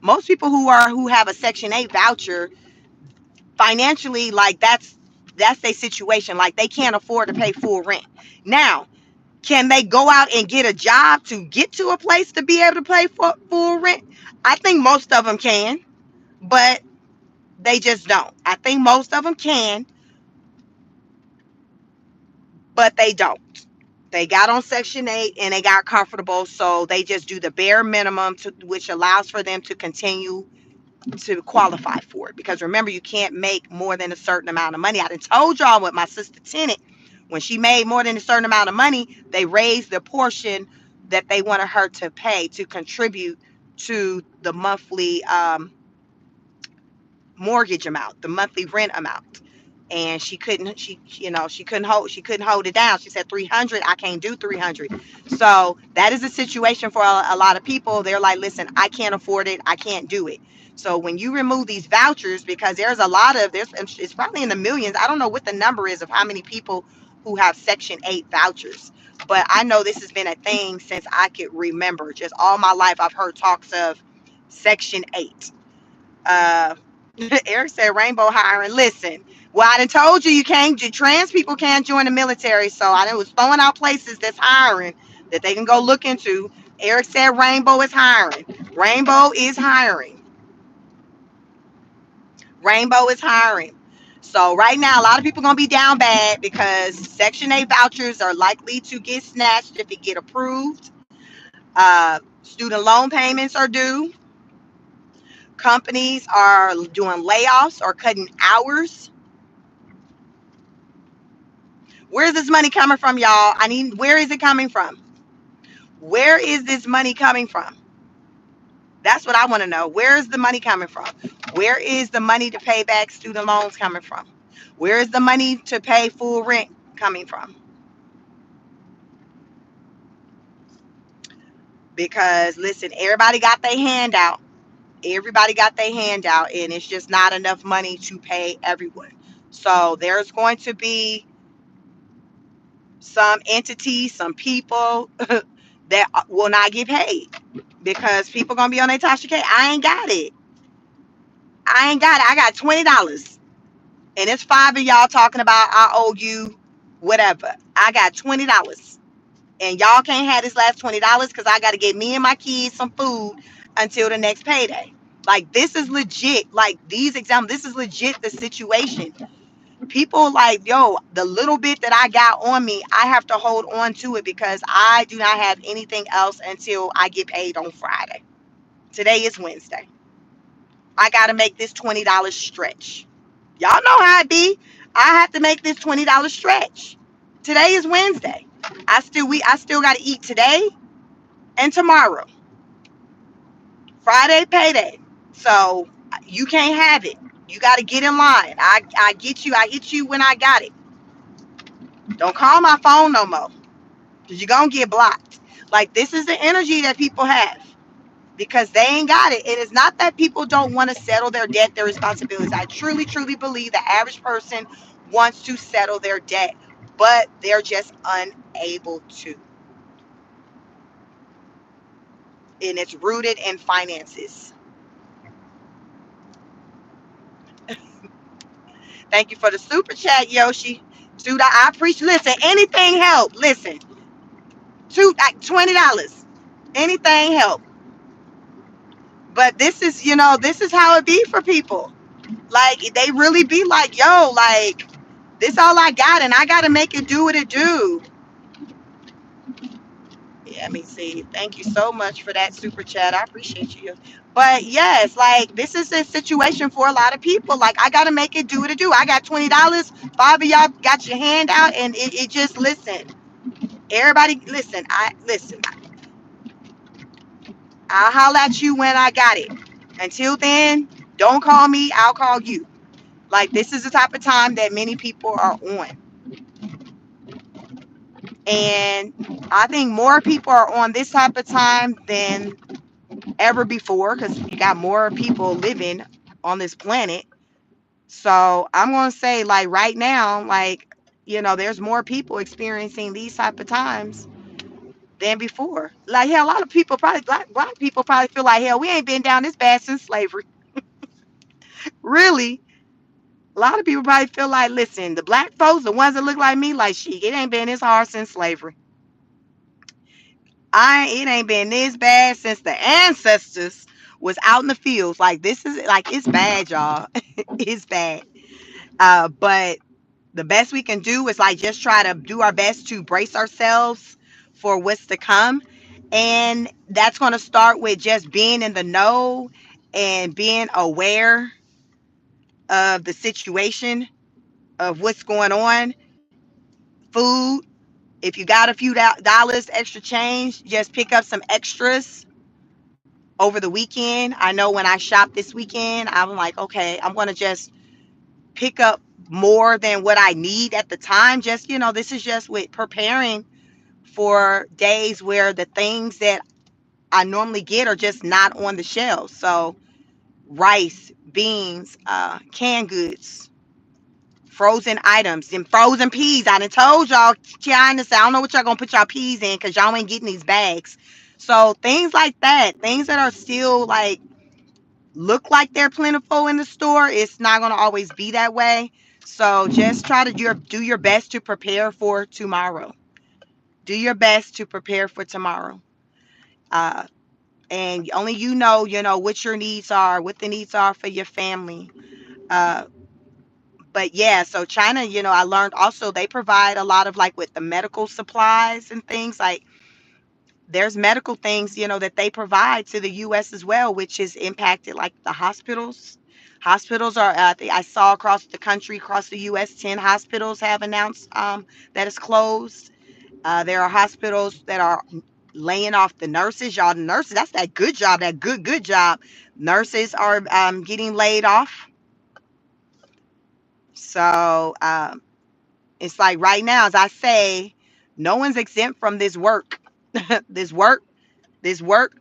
Most people who have a Section 8 voucher financially, like, that's their situation. Like, they can't afford to pay full rent. Now, can they go out and get a job to get to a place to be able to pay for full rent? I think most of them can, but they just don't. I think most of them can, but they don't. They got on Section 8 and they got comfortable, so they just do the bare minimum, which allows for them to continue to qualify for it. Because remember, you can't make more than a certain amount of money. I done told y'all with my sister tenant, when she made more than a certain amount of money, they raised the portion that they wanted her to pay to contribute to the monthly mortgage amount, the monthly rent amount. And she couldn't hold it down. She said 300, I can't do 300. So that is a situation for a lot of people. They're like, listen, I can't afford it, I can't do it. So when you remove these vouchers, because there's a lot of this, it's probably in the millions. I don't know what the number is of how many people who have Section 8 vouchers, but I know this has been a thing since I could remember. Just all my life I've heard talks of Section 8. uh Eric said rainbow hiring. Listen, well, I done told you trans people can't join the military. So I was throwing out places that's hiring that they can go look into. Eric said rainbow is hiring. Rainbow is hiring. Rainbow is hiring. So right now, a lot of people gonna be down bad because Section 8 vouchers are likely to get snatched if it get approved. Student loan payments are due. Companies are doing layoffs or cutting hours. Where's this money coming from, y'all? Where is it coming from? Where is this money coming from? That's what I want to know. Where is the money coming from? Where is the money to pay back student loans coming from? Where is the money to pay full rent coming from? Because listen, everybody got their hand out. Everybody got their hand out, and it's just not enough money to pay everyone. So there's going to be some entities, some people that will not get paid because people gonna be on their Tasha K. I ain't got it. I got $20, and it's five of y'all talking about I owe you whatever. I got $20, and y'all can't have this last $20 because I got to get me and my kids some food until the next payday. Like, this is legit. Like, these examples, this is legit the situation. People like, yo, the little bit that I got on me, I have to hold on to it because I do not have anything else until I get paid on Friday. Today is Wednesday. I got to make this $20 stretch. Y'all know how it be. I have to make this $20 stretch. Today is Wednesday. I still got to eat today and tomorrow. Friday payday. So you can't have it. You got to get in line. I get you. I hit you when I got it. Don't call my phone no more because you're going to get blocked. Like, this is the energy that people have because they ain't got it. It is not that people don't want to settle their debt, their responsibilities. I truly, truly believe the average person wants to settle their debt, but they're just unable to. And it's rooted in finances. Thank you for the super chat, Yoshi. Dude, I appreciate. Listen, anything help. Listen, $20. Anything help. But this is, this is how it be for people. Like they really be like, yo, like this all I got, and I gotta make it do what it do. Yeah, let me see. Thank you so much for that super chat. I appreciate you. But yes, like this is a situation for a lot of people. Like I gotta make it do what it do. I got $20. Five of y'all got your hand out, and it just listen. Everybody, listen. I'll holler at you when I got it. Until then, don't call me. I'll call you. Like this is the type of time that many people are on, and I think more people are on this type of time than ever before because you got more people living on this planet. So I'm gonna say, like right now, like there's more people experiencing these type of times than before. Like hell, a lot of people probably black people probably feel like hell, we ain't been down this bad since slavery. Really, a lot of people probably feel like, listen, the black folks, the ones that look like me, like shit, it ain't been this hard since slavery. It ain't been this bad since the ancestors was out in the fields. Like this is like it's bad, y'all. It's bad. But the best we can do is like just try to do our best to brace ourselves for what's to come. And that's going to start with just being in the know and being aware of the situation of what's going on. Food, if you got a few dollars extra change, just pick up some extras over the weekend. I know when I shopped this weekend, I'm like, okay, I'm going to just pick up more than what I need at the time. Just, this is just with preparing for days where the things that I normally get are just not on the shelves. So rice, beans, canned goods, frozen items, and frozen peas. I done told y'all, China, I don't know what y'all gonna put y'all peas in because y'all ain't getting these bags. So things like that, things that are still like look like they're plentiful in the store, it's not going to always be that way. So just try to do your best to prepare for tomorrow. Do your best to prepare for tomorrow. Uh, and only what your needs are, what the needs are for your family. Uh, but yeah, so China, I learned also they provide a lot of like with the medical supplies and things like there's medical things, that they provide to the US as well, which is impacted like the hospitals. Hospitals are, I saw across the country, across the US, 10 hospitals have announced that it's closed. There are hospitals that are laying off the nurses. Y'all, the nurses, that's that good job, that good job. Nurses are getting laid off. So it's like right now, as I say, no one's exempt from this work. this work, this work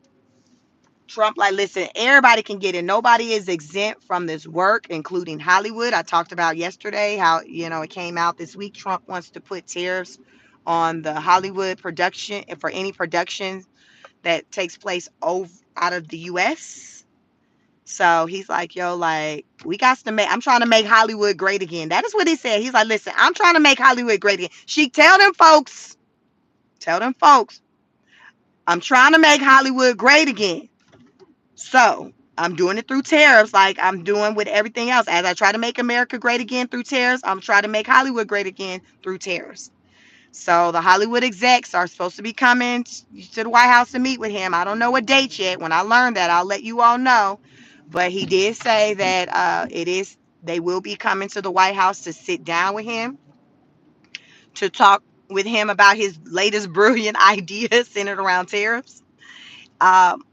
Trump, like, listen, everybody can get it. Nobody is exempt from this work, including Hollywood. I talked about yesterday how, it came out this week. Trump wants to put tariffs on the Hollywood production for any production that takes place out of the US. So he's like, yo, like, I'm trying to make Hollywood great again. That is what he said. He's like, listen, I'm trying to make Hollywood great again. Tell them folks, I'm trying to make Hollywood great again. So I'm doing it through tariffs, like I'm doing with everything else. As I try to make America great again through tariffs, I'm trying to make Hollywood great again through tariffs. So the Hollywood execs are supposed to be coming to the White House to meet with him. I don't know a date yet. When I learn that, I'll let you all know. But he did say that they will be coming to the White House to sit down with him, to talk with him about his latest brilliant ideas centered around tariffs. Um,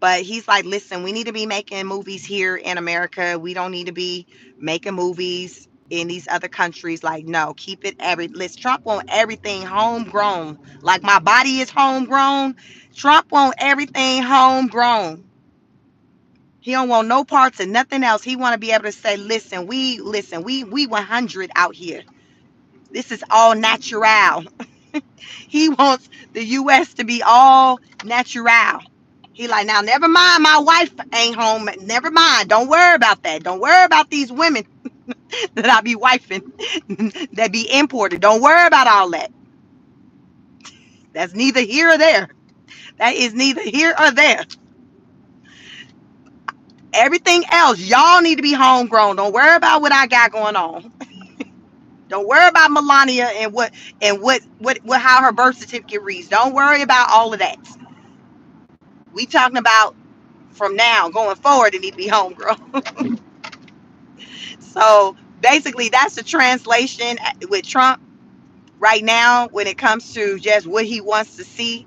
but he's like, listen, we need to be making movies here in America. We don't need to be making movies in these other countries. Like, no, keep it listen, Trump want everything homegrown. Like my body is homegrown. Trump want everything homegrown. He don't want no parts of nothing else. He want to be able to say, we 100 out here. This is all natural. He wants the US to be all natural. He like, now never mind, my wife ain't home. Never mind. Don't worry about that. Don't worry about these women that I be wifing that be imported. Don't worry about all that. That's neither here or there. That is neither here or there. Everything else, y'all need to be homegrown. Don't worry about what I got going on. Don't worry about Melania and what how her birth certificate reads. Don't worry about all of that. We talking about from now going forward, it need to be homegrown. So basically, that's the translation with Trump right now when it comes to just what he wants to see,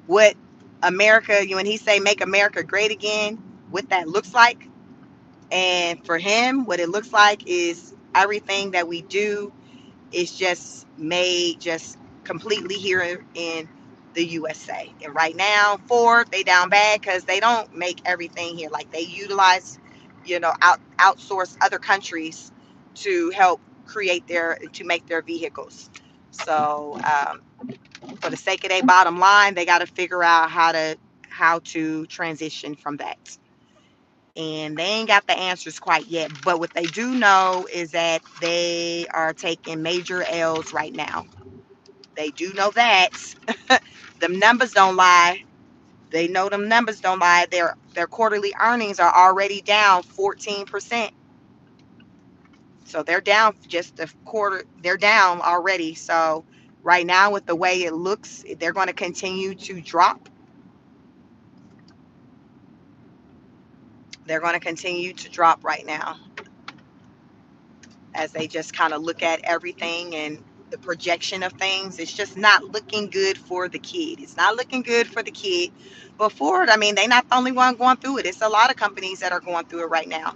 what America, when he say make America great again, what that looks like. And for him, what it looks like is everything that we do is just made just completely here in the USA. And right now, Ford, they down bad because they don't make everything here. Like they utilize, outsource other countries to help to make their vehicles. So for the sake of their bottom line, they got to figure out how to transition from that. And they ain't got the answers quite yet. But what they do know is that they are taking major L's right now. They do know that. Them numbers don't lie. They know them numbers don't lie. Their quarterly earnings are already down 14%. So they're down just a quarter. They're down already. So right now, with the way it looks, they're going to continue to drop. They're going to continue to drop right now as they just kind of look at everything and the projection of things. It's just not looking good for the kid. It's not looking good for the kid. But Ford, I mean, they're not the only one going through it. It's a lot of companies that are going through it right now.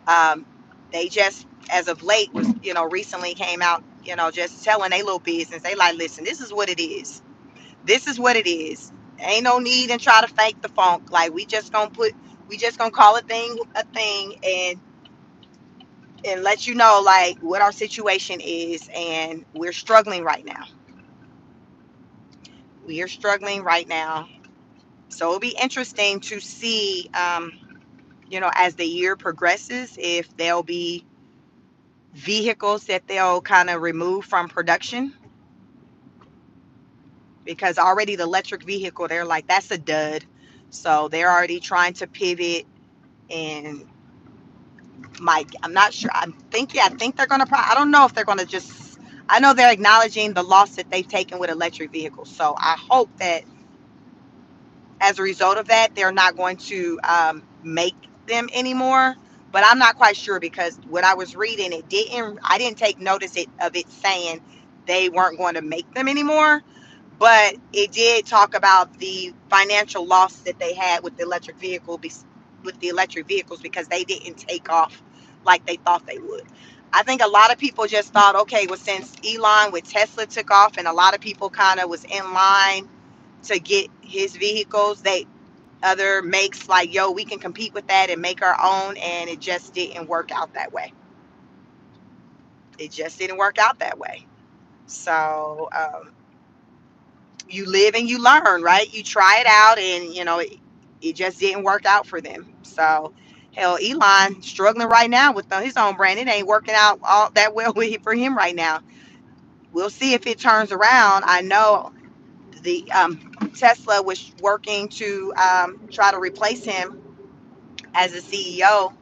Um, they just, as of late, was recently came out, just telling they little business. They like, listen, this is what it is. This is what it is. Ain't no need and try to fake the funk. Like we just gonna call a thing, and let you know like what our situation is, and we're struggling right now. We are struggling right now. So it'll be interesting to see, as the year progresses, if there'll be vehicles that they'll kind of remove from production, because already the electric vehicle, they're like, that's a dud. So they're already trying to pivot. And I'm not sure. I think they're going to, I don't know if they're going to just, I know they're acknowledging the loss that they've taken with electric vehicles. So I hope that as a result of that, they're not going to make them anymore. But I'm not quite sure, because what I was reading, I didn't take notice of it saying they weren't going to make them anymore. But it did talk about the financial loss that they had with the electric vehicles, because they didn't take off like they thought they would. I think a lot of people just thought, okay, well, since Elon with Tesla took off and a lot of people kind of was in line to get his vehicles, they other makes like, yo, we can compete with that and make our own, and it just didn't work out that way. It just didn't work out that way. So you live and you learn, right? You try it out, and it just didn't work out for them. So hell, Elon struggling right now with his own brand. It ain't working out all that well for him right now. We'll see if it turns around. I know the Tesla was working to try to replace him as a CEO,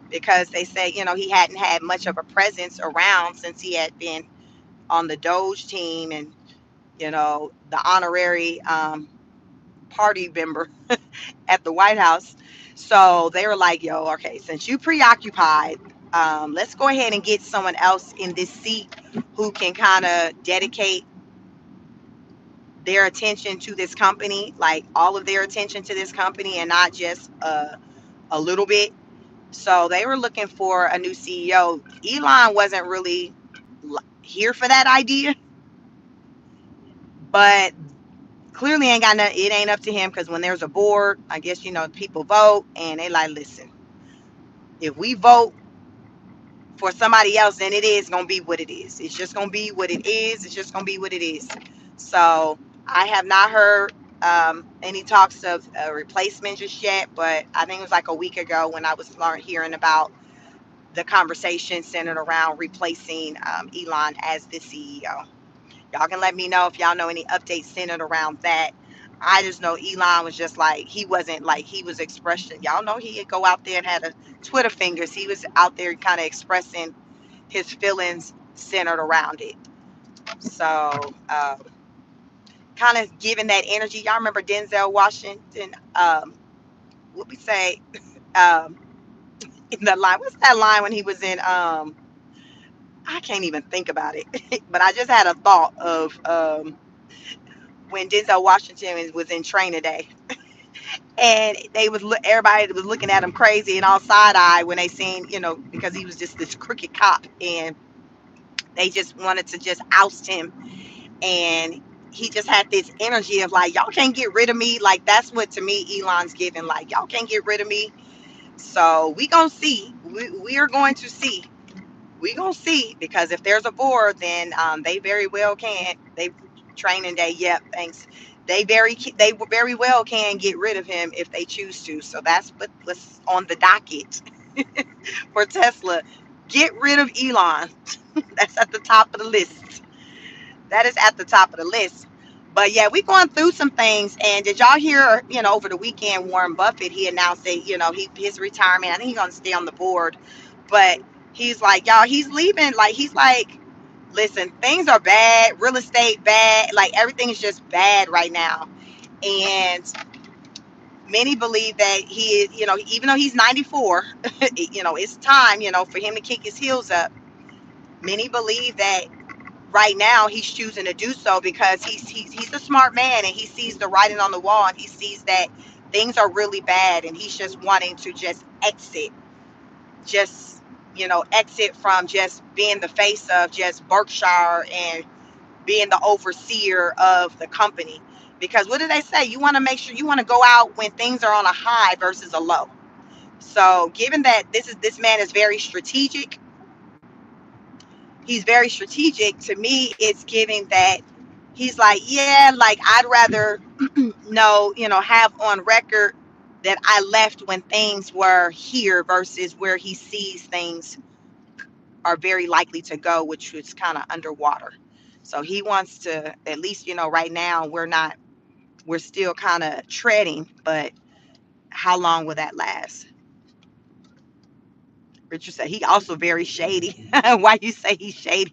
because they said he hadn't had much of a presence around since he had been on the Doge team, and the honorary party member at the White House. So they were like, yo, okay, since you preoccupied, let's go ahead and get someone else in this seat who can kind of dedicate their attention to this company, like all of their attention to this company, and not just a little bit. So they were looking for a new CEO. Elon wasn't really here for that idea, but clearly ain't got nothing. It ain't up to him, because when there's a board, I guess people vote, and they like, listen, if we vote for somebody else, then it is gonna be what it is. It's just gonna be what it is. It's just gonna be what it is. So I have not heard any talks of a replacement just yet, but I think it was like a week ago when I was hearing about the conversation centered around replacing Elon as the CEO. Y'all can let me know if y'all know any updates centered around that. I just know Elon was just like, he wasn't like, he was expressing, y'all know he would go out there and had a Twitter fingers. He was out there kind of expressing his feelings centered around it. So, kind of giving that energy. Y'all remember Denzel Washington? What we say? Um, in the line, what's that line when he was in? I can't even think about it, but I just had a thought of when Denzel Washington was in Training Day, and everybody was looking at him crazy and all side eye when they seen, because he was just this crooked cop, and they just wanted to just oust him, and he just had this energy of like, y'all can't get rid of me. Like, that's what to me Elon's giving, like, y'all can't get rid of me. So we gonna see. We are going to see. We gonna see, because if there's a board, then they very well can. They Training Day. Yep, thanks. They very well can get rid of him if they choose to. So that's what's on the docket for Tesla. Get rid of Elon. That's at the top of the list. That is at the top of the list. But yeah, we going through some things. And did y'all hear, over the weekend, Warren Buffett, he announced that, his retirement. I think he's gonna stay on the board. But he's like, y'all, he's leaving. Like, he's like, listen, things are bad, real estate bad, like everything is just bad right now. And many believe that he is, even though he's 94, it's time, for him to kick his heels up. Many believe that right now he's choosing to do so because he's a smart man, and he sees the writing on the wall, and he sees that things are really bad, and he's just wanting to just exit, just exit from just being the face of just Berkshire and being the overseer of the company. Because what do they say? You want to make sure you want to go out when things are on a high versus a low. So given that this man is very strategic, he's very strategic. To me, it's giving that he's like, yeah, like I'd rather have on record that I left when things were here versus where he sees things are very likely to go, which was kind of underwater. So he wants to, at least, right now we're still kind of treading, but how long will that last? Richard said he also very shady. Why you say he's shady?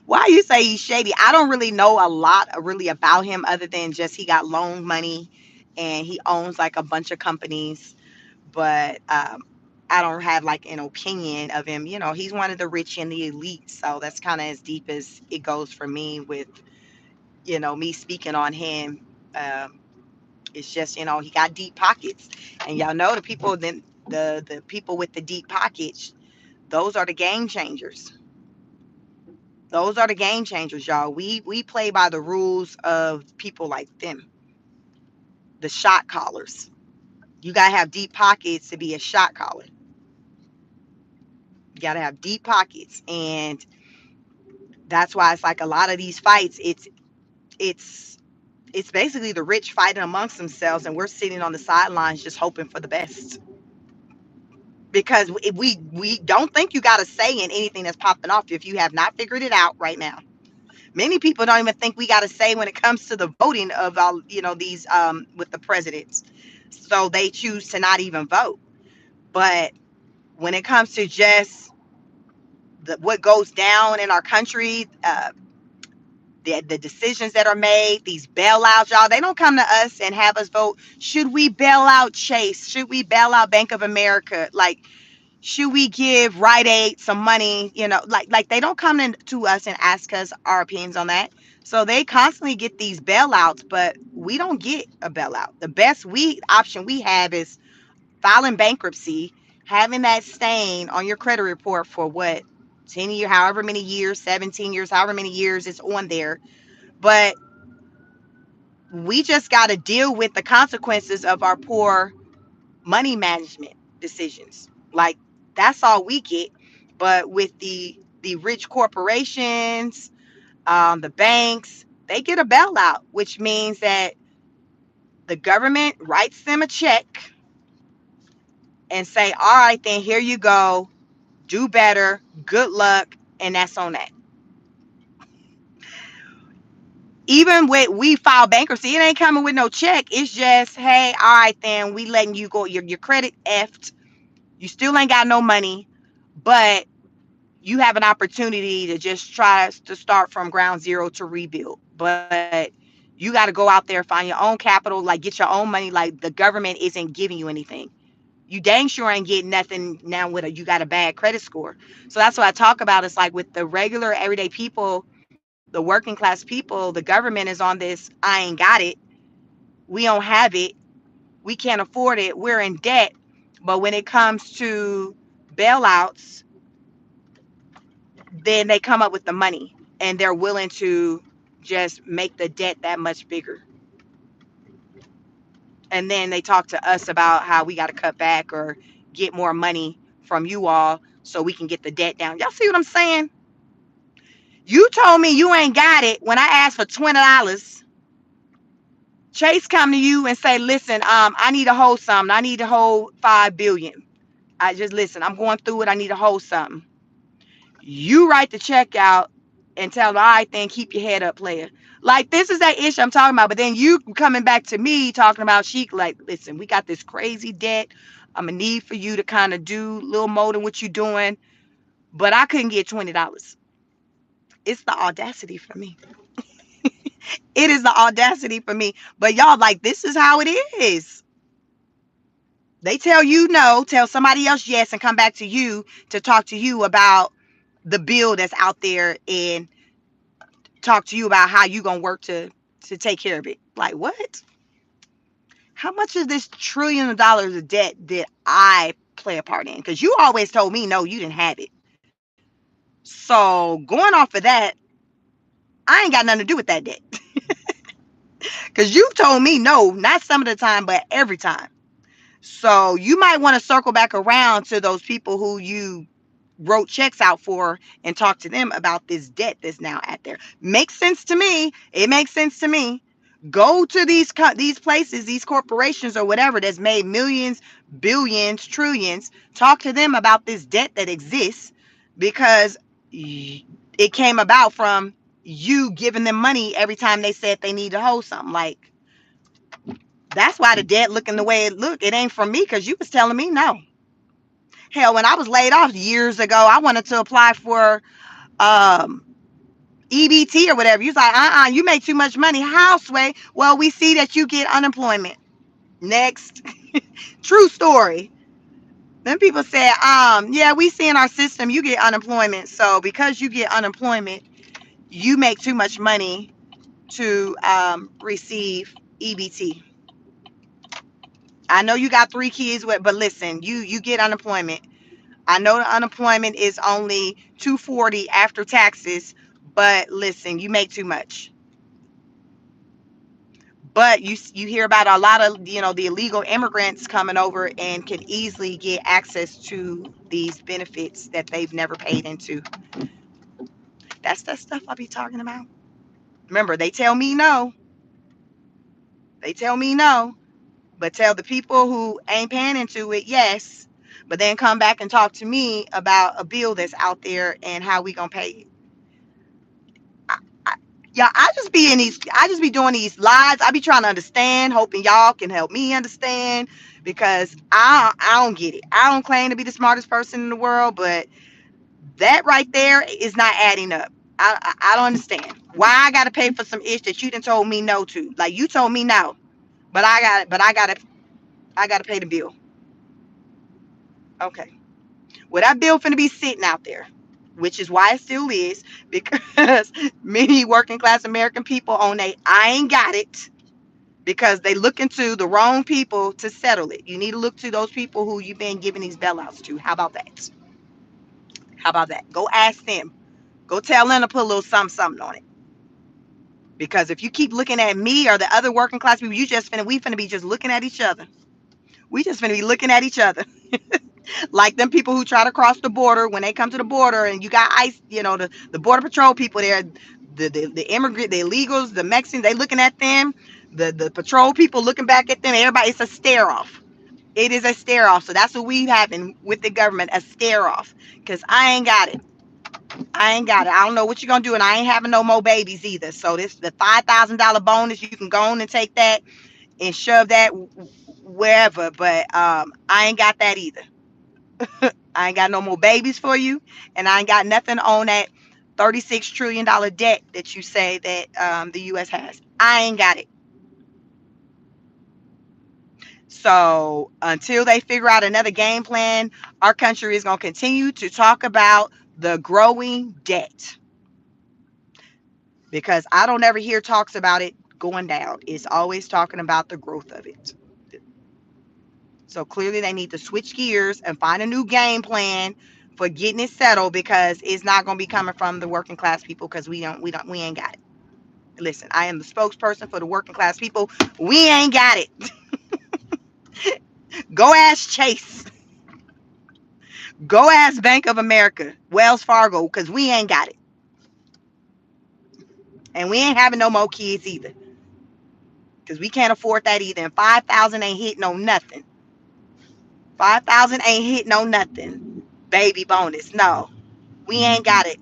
Why you say he's shady? I don't really know a lot really about him, other than just he got loan money and he owns like a bunch of companies. But I don't have like an opinion of him. He's one of the rich and the elite. So that's kind of as deep as it goes for me with, me speaking on him. Um, it's just, he got deep pockets. And y'all know the people, then the people with the deep pockets, those are the game changers. Those are the game changers, y'all. We play by the rules of people like them, the shot callers. You gotta have deep pockets to be a shot caller. You gotta have deep pockets, and that's why it's like a lot of these fights. It's it's basically the rich fighting amongst themselves, and we're sitting on the sidelines just hoping for the best. Because we don't think you got to say in anything that's popping off if you have not figured it out right now. Many people don't even think we got to say when it comes to the voting of all, these with the presidents. So they choose to not even vote. But when it comes to just what goes down in our country, the decisions that are made, these bailouts, y'all, they don't come to us and have us vote. Should we bail out Chase? Should we bail out Bank of America? Like, should we give Rite Aid some money? Like they don't come to us and ask us our opinions on that. So they constantly get these bailouts, but we don't get a bailout. The best option we have is filing bankruptcy, having that stain on your credit report for what, 10 years, however many years, 17 years, however many years it's on there. But we just got to deal with the consequences of our poor money management decisions. Like, that's all we get. But with the rich corporations, the banks, they get a bailout, which means that the government writes them a check and say, all right, then here you go, do better, good luck, and that's on that. Even when we file bankruptcy, it ain't coming with no check. It's just, hey, all right, then we letting you go. Your credit effed. You still ain't got no money, but you have an opportunity to just try to start from ground zero to rebuild. But you got to go out there, find your own capital, like get your own money. Like the government isn't giving you anything. You dang sure ain't getting nothing now with you got a bad credit score. So that's what I talk about. It's like with the regular everyday people, the working class people, the government is on this, I ain't got it. We don't have it. We can't afford it. We're in debt. But when it comes to bailouts, then they come up with the money and they're willing to just make the debt that much bigger. And then they talk to us about how we got to cut back or get more money from you all so we can get the debt down. Y'all see what I'm saying? You told me you ain't got it when I asked for $20. Chase come to you and say, listen, I need to hold something. I need to hold 5 billion. I just listen, I'm going through it. I need to hold something. You write the check out and tell them, all right, then keep your head up, player. Like this is that issue I'm talking about. But then you coming back to me talking about Sheik, like, listen, we got this crazy debt. I'm gonna need for you to kind of do a little more than what you're doing. But I couldn't get $20. It's the audacity for me. It is the audacity for me. But y'all, like, this is how it is. They tell you no, tell somebody else yes, and come back to you to talk to you about the bill that's out there and talk to you about how you gonna work to take care of it. Like what? How much of this trillion of dollars of debt did I play a part in? Because you always told me no, you didn't have it. So going off of that, I ain't got nothing to do with that debt. Because you told me no, not some of the time, but every time. So you might want to circle back around to those people who you wrote checks out for and talk to them about this debt that's now out there. Makes sense to me. It makes sense to me. Go to these places, these corporations or whatever that's made millions, billions, trillions. Talk to them about this debt that exists because it came about from you giving them money every time they said they need to hold something. Like that's why the debt looking the way it looked. It ain't from me because you was telling me no. Hell, when I was laid off years ago, I wanted to apply for um, EBT or whatever. You was like, you make too much money. How, Sway? Well, we see that you get unemployment. Next. True story. Then people said, yeah, we see in our system you get unemployment. So because you get unemployment, you make too much money to receive EBT. I know you got 3 kids, but listen, you get unemployment. I know the unemployment is only 240 after taxes, but listen, you make too much. But you hear about a lot of the illegal immigrants coming over and can easily get access to these benefits that they've never paid into. That's that stuff I be talking about. Remember, they tell me no. They tell me no, but tell the people who ain't paying into it yes. But then come back and talk to me about a bill that's out there and how we gonna pay it. I, yeah, I just be doing these lives. I be trying to understand, hoping y'all can help me understand because I don't get it. I don't claim to be the smartest person in the world, but that right there is not adding up. I don't understand why I got to pay for some ish that you done told me no to. Like you told me no, but I got to pay the bill. Okay, well that bill finna be sitting out there, which is why it still is because many working class American people on I ain't got it because they look into the wrong people to settle it. You need to look to those people who you've been giving these bailouts to. How about that? How about that? Go ask them. Go tell them to put a little something on it. Because if you keep looking at me or the other working class people, we finna be just looking at each other. We just finna be looking at each other. Like them people who try to cross the border when they come to the border and you got ICE, the border patrol people there, the immigrant, the illegals, the Mexicans, they looking at them, the patrol people looking back at them. Everybody, it's a stare off. It is a stare off. So that's what we having with the government, a stare off. Because I ain't got it. I ain't got it. I don't know what you're gonna do, and I ain't having no more babies either. So this the $5,000 bonus. You can go on and take that and shove that wherever. But I ain't got that either. I ain't got no more babies for you, and I ain't got nothing on that $36 trillion debt that you say that the U.S. has. I ain't got it. So until they figure out another game plan, our country is going to continue to talk about the growing debt because I don't ever hear talks about it going down. It's always talking about the growth of it. So clearly they need to switch gears and find a new game plan for getting it settled because it's not going to be coming from the working class people because we ain't got it. Listen, I am the spokesperson for the working class people. We ain't got it. Go ask Chase. Go ask Bank of America, Wells Fargo, because we ain't got it. And we ain't having no more kids either. Because we can't afford that either. And 5,000 ain't hitting on nothing. 5,000 ain't hitting on nothing. Baby bonus. No. We ain't got it.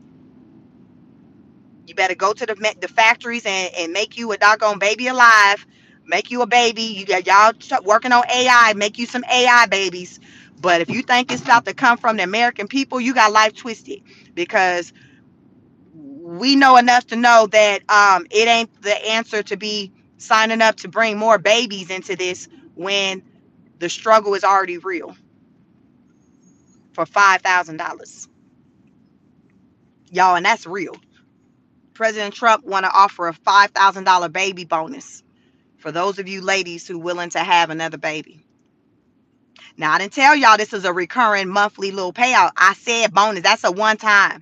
You better go to the factories and make you a doggone baby alive. Make you a baby. You got y'all working on AI. Make you some AI babies. But if you think it's about to come from the American people, you got life twisted. Because we know enough to know that it ain't the answer to be signing up to bring more babies into this when the struggle is already real for $5,000. Y'all, and that's real. President Trump want to offer a $5,000 baby bonus for those of you ladies who willing to have another baby. Now, I didn't tell y'all this is a recurring monthly little payout. I said bonus. That's a one time.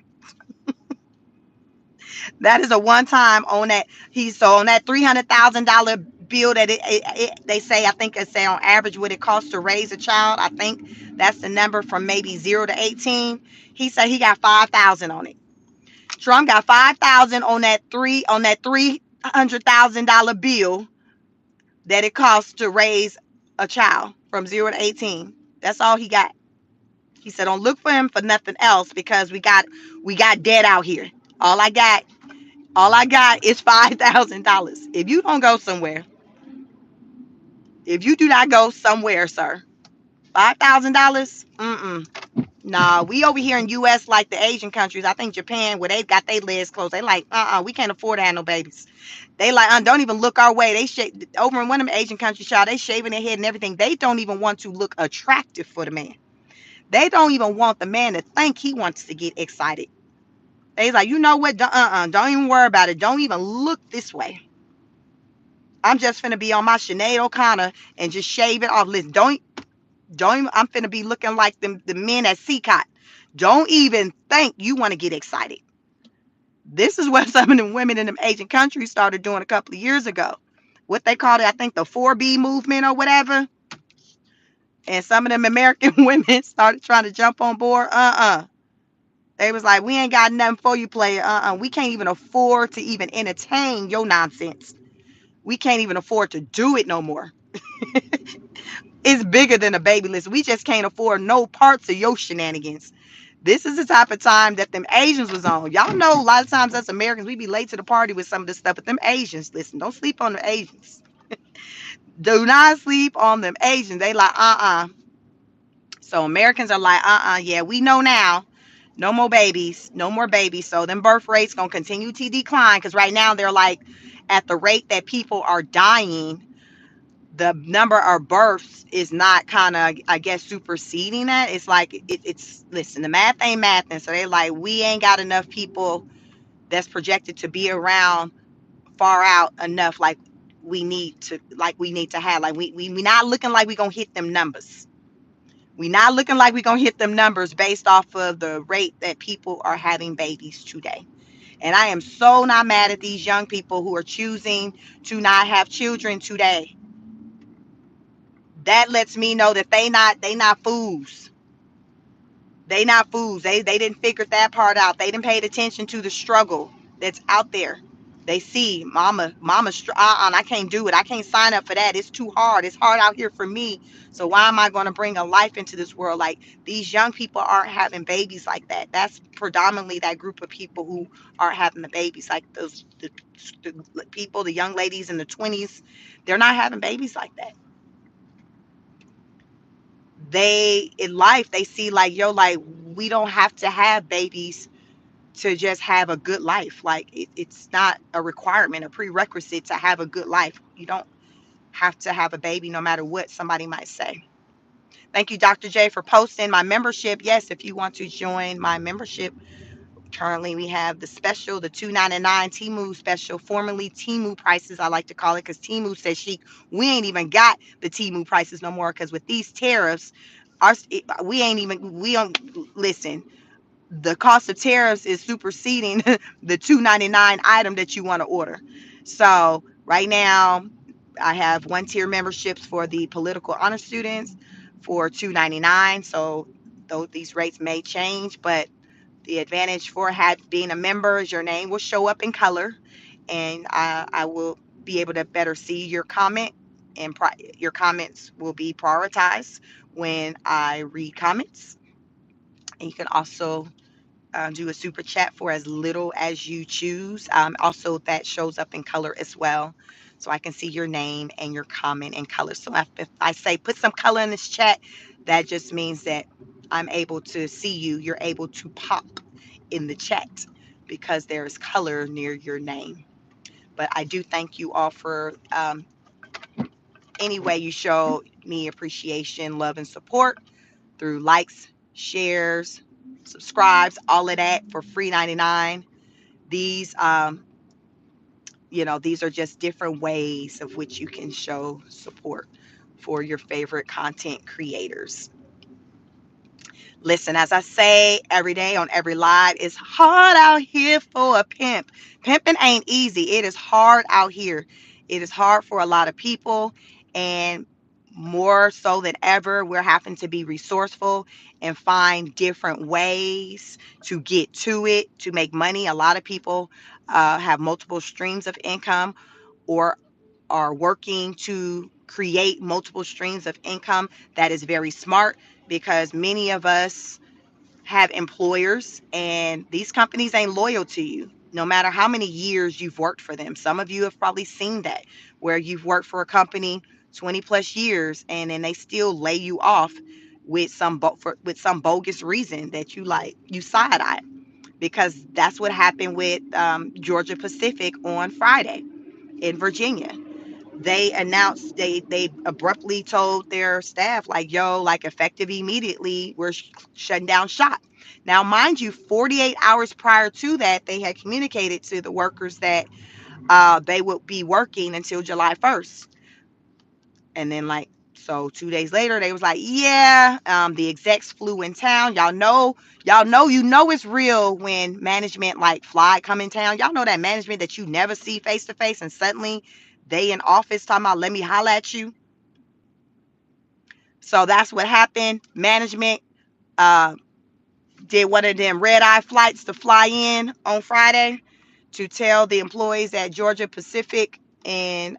That is a one time on that. So on that $300,000 bill that they say, I think it say on average what it costs to raise a child. I think that's the number from maybe 0 to 18. He said he got 5,000 on it. Trump got 5,000 on that $300,000 bill that it costs to raise a child from 0 to 18. That's all he got. He said, don't look for him for nothing else because we got debt out here. All I got is $5,000. If you don't go somewhere, if you do not go somewhere, sir, $5,000, nah, we over here in U.S. like the Asian countries. I think Japan, where they've got their legs closed, they like, we can't afford to have no babies. They like, don't even look our way. They over in one of them Asian countries, child, they shaving their head and everything. They don't even want to look attractive for the man. They don't even want the man to think he wants to get excited. They like, you know what? Don't even worry about it. Don't even look this way. I'm just finna be on my Sinead O'Connor and just shave it off. Listen, don't even, I'm finna be looking like the men at Seacott. Don't even think you want to get excited. This is what some of them women in them Asian countries started doing a couple of years ago. What they called it, I think the 4B movement or whatever. And some of them American women started trying to jump on board. They was like, we ain't got nothing for you, player. We can't even afford to even entertain your nonsense. We can't even afford to do it no more. It's bigger than a baby list. We just can't afford no parts of your shenanigans. This is the type of time that them Asians was on. Y'all know a lot of times us Americans, we be late to the party with some of this stuff. But them Asians, listen, don't sleep on the Asians. Do not sleep on them Asians. They like, So Americans are like, yeah, we know now. No more babies. No more babies. So them birth rates going to continue to decline because right now they're like at the rate that people are dying, the number of births is not kind of, I guess, superseding that. It's like, it's, listen, the math ain't math. And so they're like, we ain't got enough people that's projected to be around far out enough we need to have. Like we not looking like we going to hit them numbers. We not looking like we're going to hit them numbers based off of the rate that people are having babies today. And I am so not mad at these young people who are choosing to not have children today. That lets me know that they not fools. They not fools. They didn't figure that part out. They didn't pay attention to the struggle that's out there. They see I can't do it. I can't sign up for that. It's too hard. It's hard out here for me. So why am I going to bring a life into this world? Like, these young people aren't having babies like that. That's predominantly that group of people who aren't having the babies, like the people, the young ladies in the 20s. They're not having babies like that. They in life, they see like, yo, like, we don't have to have babies to just have a good life. Like, it's not a requirement, a prerequisite to have a good life. You don't have to have a baby no matter what somebody might say. Thank you, Dr. J, for posting my membership. Yes, if you want to join my membership, currently we have the special, the $2.99 Temu special, formerly Temu prices, I like to call it, because Temu says we ain't even got the Temu prices no more, because with these tariffs, we don't listen. The cost of tariffs is superseding the $2.99 item that you want to order. So right now, I have one tier memberships for the political honor students for $2.99. So though these rates may change, but the advantage for being a member is your name will show up in color, and I will be able to better see your comment, and your comments will be prioritized when I read comments. And you can also do a super chat for as little as you choose. Also, that shows up in color as well. So I can see your name and your comment in color. So if I say put some color in this chat, that just means that I'm able to see you. You're able to pop in the chat because there is color near your name. But I do thank you all for any way you show me appreciation, love, and support through likes, shares, subscribes, all of that for free 99. These these are just different ways of which you can show support for your favorite content creators. Listen, as I say every day on every live, it's hard out here for a pimp. Pimping ain't easy. It is hard out here. It is hard for a lot of people. And more so than ever, we're having to be resourceful and find different ways to get to it, to make money. A lot of people have multiple streams of income or are working to create multiple streams of income. That is very smart, because many of us have employers, and these companies ain't loyal to you no matter how many years you've worked for them. Some of you have probably seen that, where you've worked for a company 20 plus years and then they still lay you off with with some bogus reason that you side eye, because that's what happened with Georgia Pacific on Friday in Virginia. They announced, they abruptly told their staff, like, yo, like, effective immediately, we're shutting down shop. Now, mind you, 48 hours prior to that, they had communicated to the workers that they would be working until July 1st. And then, like, so 2 days later, they was like, yeah, the execs flew in town. Y'all know it's real when management like fly come in town. Y'all know that management that you never see face to face, and suddenly they in office talking about, let me holler at you. So that's what happened. Management uh, did one of them red eye flights to fly in on Friday to tell the employees at Georgia Pacific and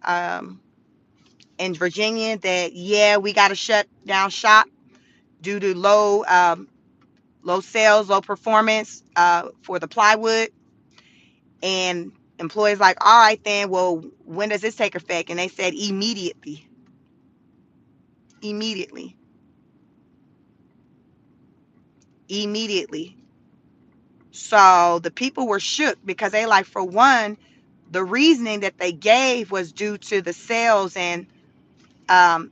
in Virginia that, yeah, we got to shut down shop due to low sales, low performance for the plywood. And employees like, all right, then, well, when does this take effect? And they said immediately. Immediately. Immediately. So the people were shook, because they like, for one, the reasoning that they gave was due to the sales and um,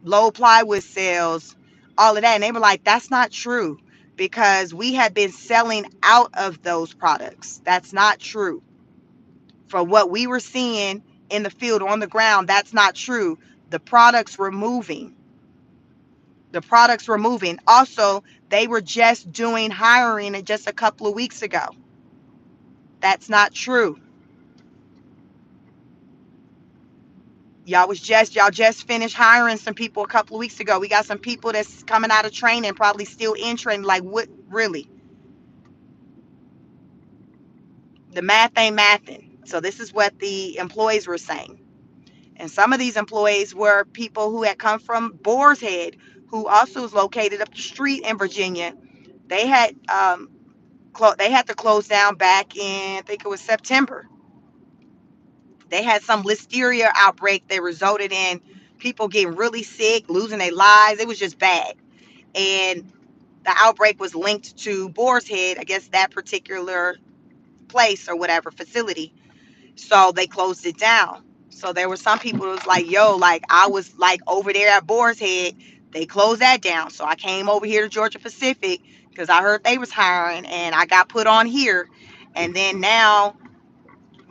low plywood sales, all of that. And they were like, that's not true, because we had been selling out of those products. That's not true. For what we were seeing in the field on the ground, that's not true. The products were moving. The products were moving. Also, they were just doing hiring just a couple of weeks ago. That's not true. Y'all just finished hiring some people a couple of weeks ago. We got some people that's coming out of training, probably still in training. Like, what, really? The math ain't mathing. So this is what the employees were saying. And some of these employees were people who had come from Boar's Head, who also is located up the street in Virginia. They had they had to close down back in, I think it was September. They had some listeria outbreak that resulted in people getting really sick, losing their lives. It was just bad. And the outbreak was linked to Boar's Head, I guess that particular place or whatever facility. So they closed it down. So there were some people who was like, yo, like I was like over there at Boar's Head. They closed that down. So I came over here to Georgia Pacific because I heard they was hiring and I got put on here. And then now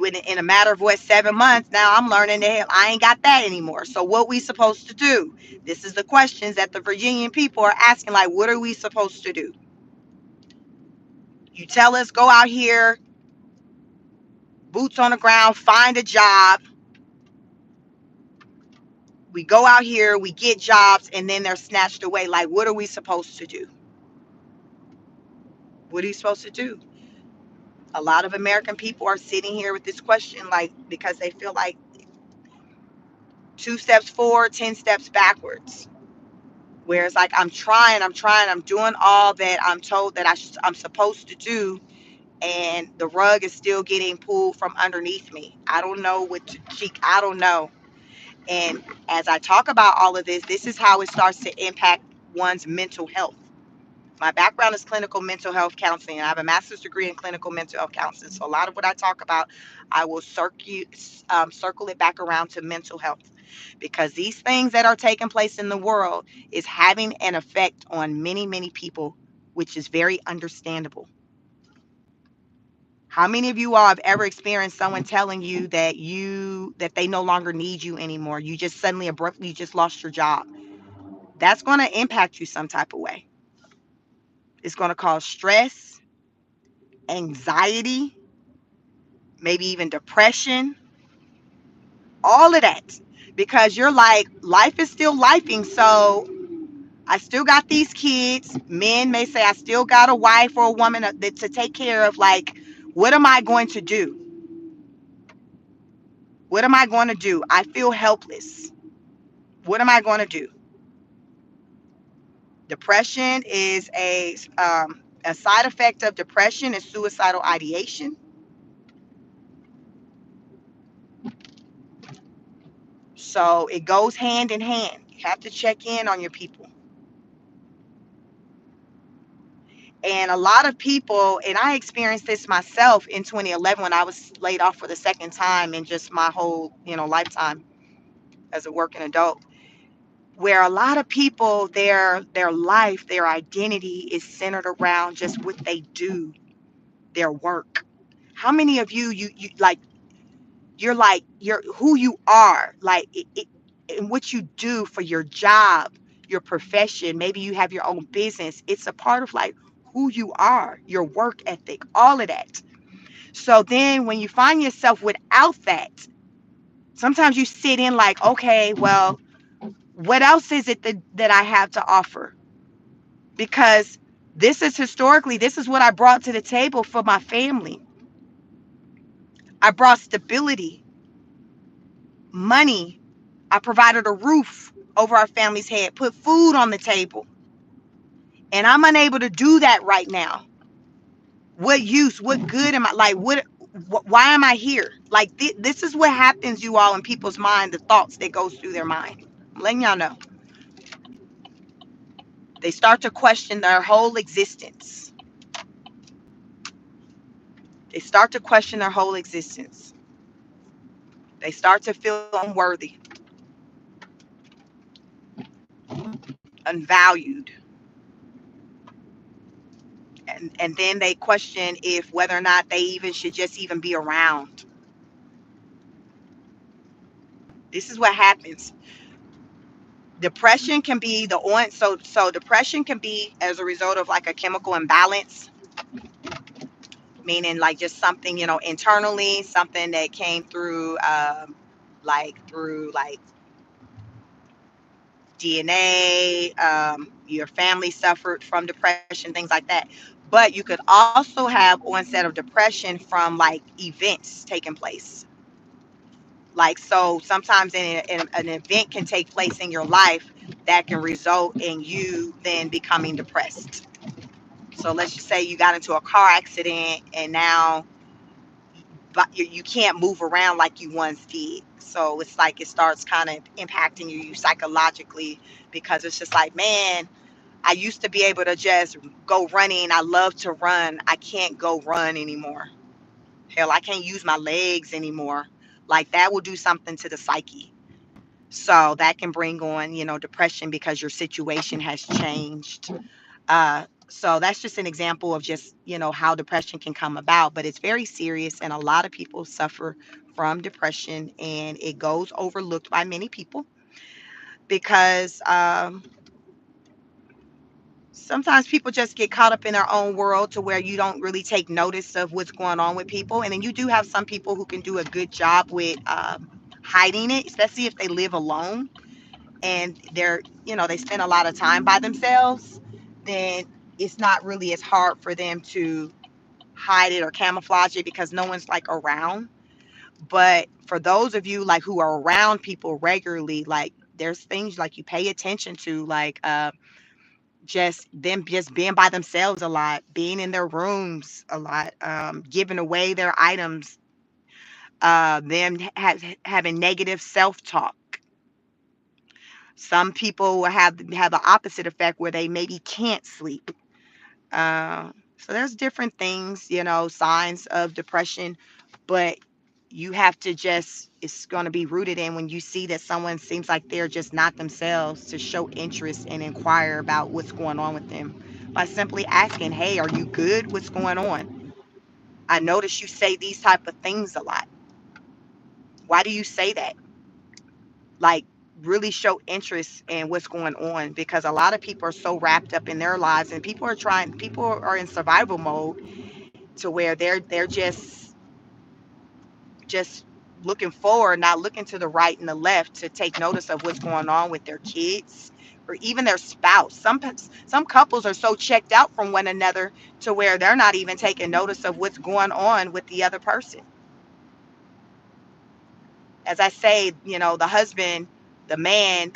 in a matter of 7 months, now I'm learning that I ain't got that anymore. So what we supposed to do? This is the questions that the Virginian people are asking, like, what are we supposed to do? You tell us go out here, boots on the ground, find a job. We go out here, we get jobs, and then they're snatched away. Like, what are we supposed to do? What are you supposed to do? A lot of American people are sitting here with this question, like, because they feel like 2 steps forward, 10 steps backwards. Whereas, like, I'm trying, I'm doing all that I'm told that I'm supposed to do, and the rug is still getting pulled from underneath me. I don't know what to cheek. I don't know. And as I talk about all of this, this is how it starts to impact one's mental health. My background is clinical mental health counseling. I have a master's degree in clinical mental health counseling. So a lot of what I talk about, I will circle it back around to mental health, because these things that are taking place in the world is having an effect on many, many people, which is very understandable. How many of you all have ever experienced someone telling you that they no longer need you anymore? You just suddenly abruptly just lost your job. That's going to impact you some type of way. It's going to cause stress, anxiety, maybe even depression, all of that. Because you're like, life is still lifing. So I still got these kids. Men may say, I still got a wife or a woman to take care of. Like, what am I going to do? What am I going to do? I feel helpless. What am I going to do? Depression is a side effect of depression is suicidal ideation. So it goes hand in hand. You have to check in on your people. And a lot of people, and I experienced this myself in 2011 when I was laid off for the second time in just my whole, lifetime as a working adult, where a lot of people, their life, their identity is centered around just what they do, their work. How many of you you're who you are, like and what you do for your job, your profession, maybe you have your own business. It's a part of like who you are, your work ethic, all of that. So then when you find yourself without that, sometimes you sit in like, okay, well, what else is it that I have to offer? Because this is what I brought to the table for my family. I brought stability, money. I provided a roof over our family's head, put food on the table. And I'm unable to do that right now. What use? What good am I? Like, why am I here? Like, this is what happens, you all, in people's mind, the thoughts that goes through their mind. I'm letting y'all know. They start to question their whole existence. They start to question their whole existence. They start to feel unworthy, unvalued. And then they question if whether or not they even should just even be around. This is what happens. Depression can be so depression can be as a result of like a chemical imbalance, meaning like just something, internally, something that came through through DNA, your family suffered from depression, things like that. But you could also have onset of depression from like events taking place. Like, so sometimes an event can take place in your life that can result in you then becoming depressed. So let's just say you got into a car accident and now but you can't move around like you once did. So it's like it starts kind of impacting you psychologically, because it's just like, man, I used to be able to just go running. I love to run. I can't go run anymore. Hell, I can't use my legs anymore. Like, that will do something to the psyche. So that can bring on, depression because your situation has changed. So that's just an example of just, how depression can come about, but it's very serious. And a lot of people suffer from depression, and it goes overlooked by many people because sometimes people just get caught up in their own world to where you don't really take notice of what's going on with people. And then you do have some people who can do a good job with hiding it, especially if they live alone and they spend a lot of time by themselves. Then it's not really as hard for them to hide it or camouflage it because no one's like around. But for those of you like who are around people regularly, like there's things like you pay attention to, like just them just being by themselves a lot, being in their rooms a lot, giving away their items, them having negative self-talk. Some people have the opposite effect where they maybe can't sleep. So there's different things, signs of depression, but you have to just, it's going to be rooted in when you see that someone seems like they're just not themselves, to show interest and inquire about what's going on with them by simply asking, hey, are you good? What's going on? I notice you say these type of things a lot. Why do you say that? Like, really show interest in what's going on, because a lot of people are so wrapped up in their lives, and people are in survival mode to where they're just looking forward, not looking to the right and the left to take notice of what's going on with their kids or even their spouse. Some couples are so checked out from one another to where they're not even taking notice of what's going on with the other person. As I say, the husband, the man,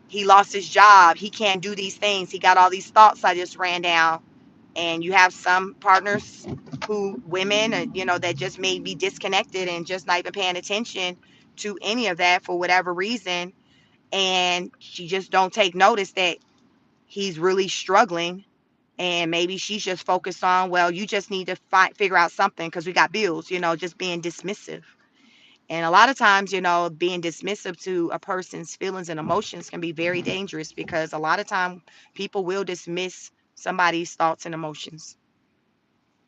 he lost his job. He can't do these things. He got all these thoughts I just ran down. And you have some partners women, that just may be disconnected and just not even paying attention to any of that for whatever reason. And she just don't take notice that he's really struggling. And maybe she's just focused on, well, you just need to figure out something because we got bills, just being dismissive. And a lot of times, being dismissive to a person's feelings and emotions can be very dangerous, because a lot of time people will dismiss somebody's thoughts and emotions.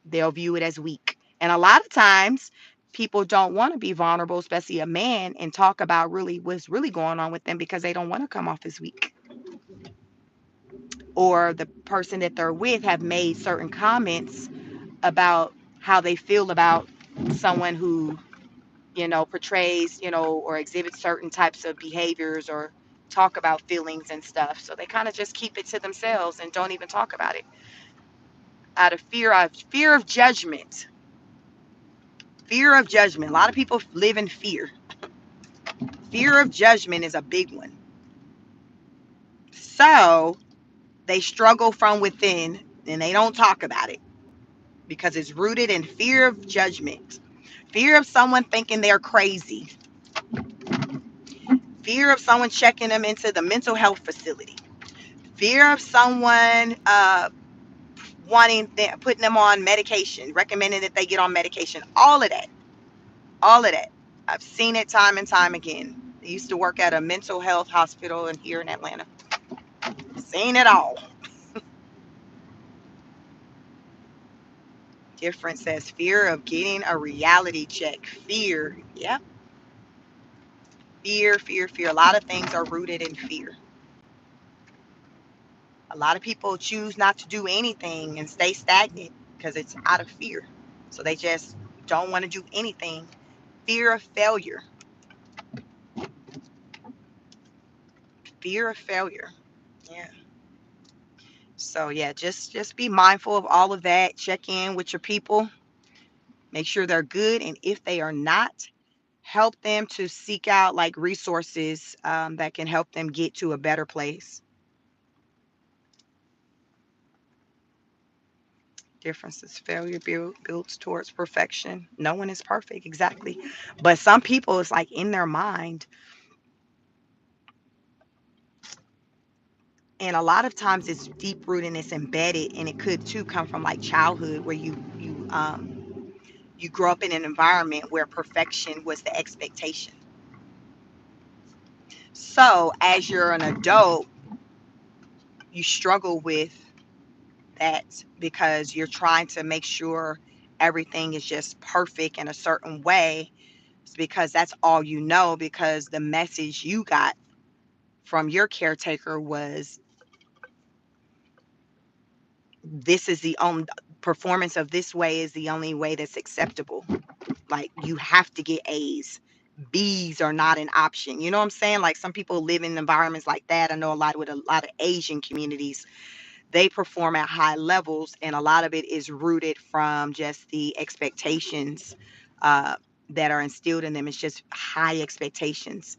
They'll view it as weak. And a lot of times people don't want to be vulnerable, especially a man, and talk about really what's really going on with them because they don't want to come off as weak. Or the person that they're with have made certain comments about how they feel about someone who, portrays, or exhibits certain types of behaviors or talk about feelings and stuff. So they kind of just keep it to themselves and don't even talk about it out of fear of judgment. Fear of judgment. A lot of people live in fear. Fear of judgment is a big one. So they struggle from within and they don't talk about it because it's rooted in fear of judgment. Fear of someone thinking they're crazy. Fear of someone checking them into the mental health facility. Fear of someone putting them on medication, recommending that they get on medication. All of that. All of that. I've seen it time and time again. I used to work at a mental health hospital here in Atlanta. Seen it all. Different says fear of getting a reality check. Fear. Yep. Fear, fear, fear. A lot of things are rooted in fear. A lot of people choose not to do anything and stay stagnant because it's out of fear. So they just don't want to do anything. Fear of failure. Fear of failure. Yeah. So yeah, just be mindful of all of that. Check in with your people, make sure they're good, and if they are not, help them to seek out like resources that can help them get to a better place. Differences, failure builds towards perfection. No one is perfect, exactly. But some people, it's like in their mind, and a lot of times it's deep rooted and it's embedded, and it could too come from like childhood where you grow up in an environment where perfection was the expectation. So as you're an adult, you struggle with that because you're trying to make sure everything is just perfect in a certain way. It's because that's all you know, because the message you got from your caretaker was this is the only performance of this way is the only way that's acceptable. Like you have to get A's. B's are not an option. You know what I'm saying? Like some people live in environments like that. I know a lot with a lot of Asian communities. They perform at high levels, and a lot of it is rooted from just the expectations uh, that are instilled in them. It's just high expectations.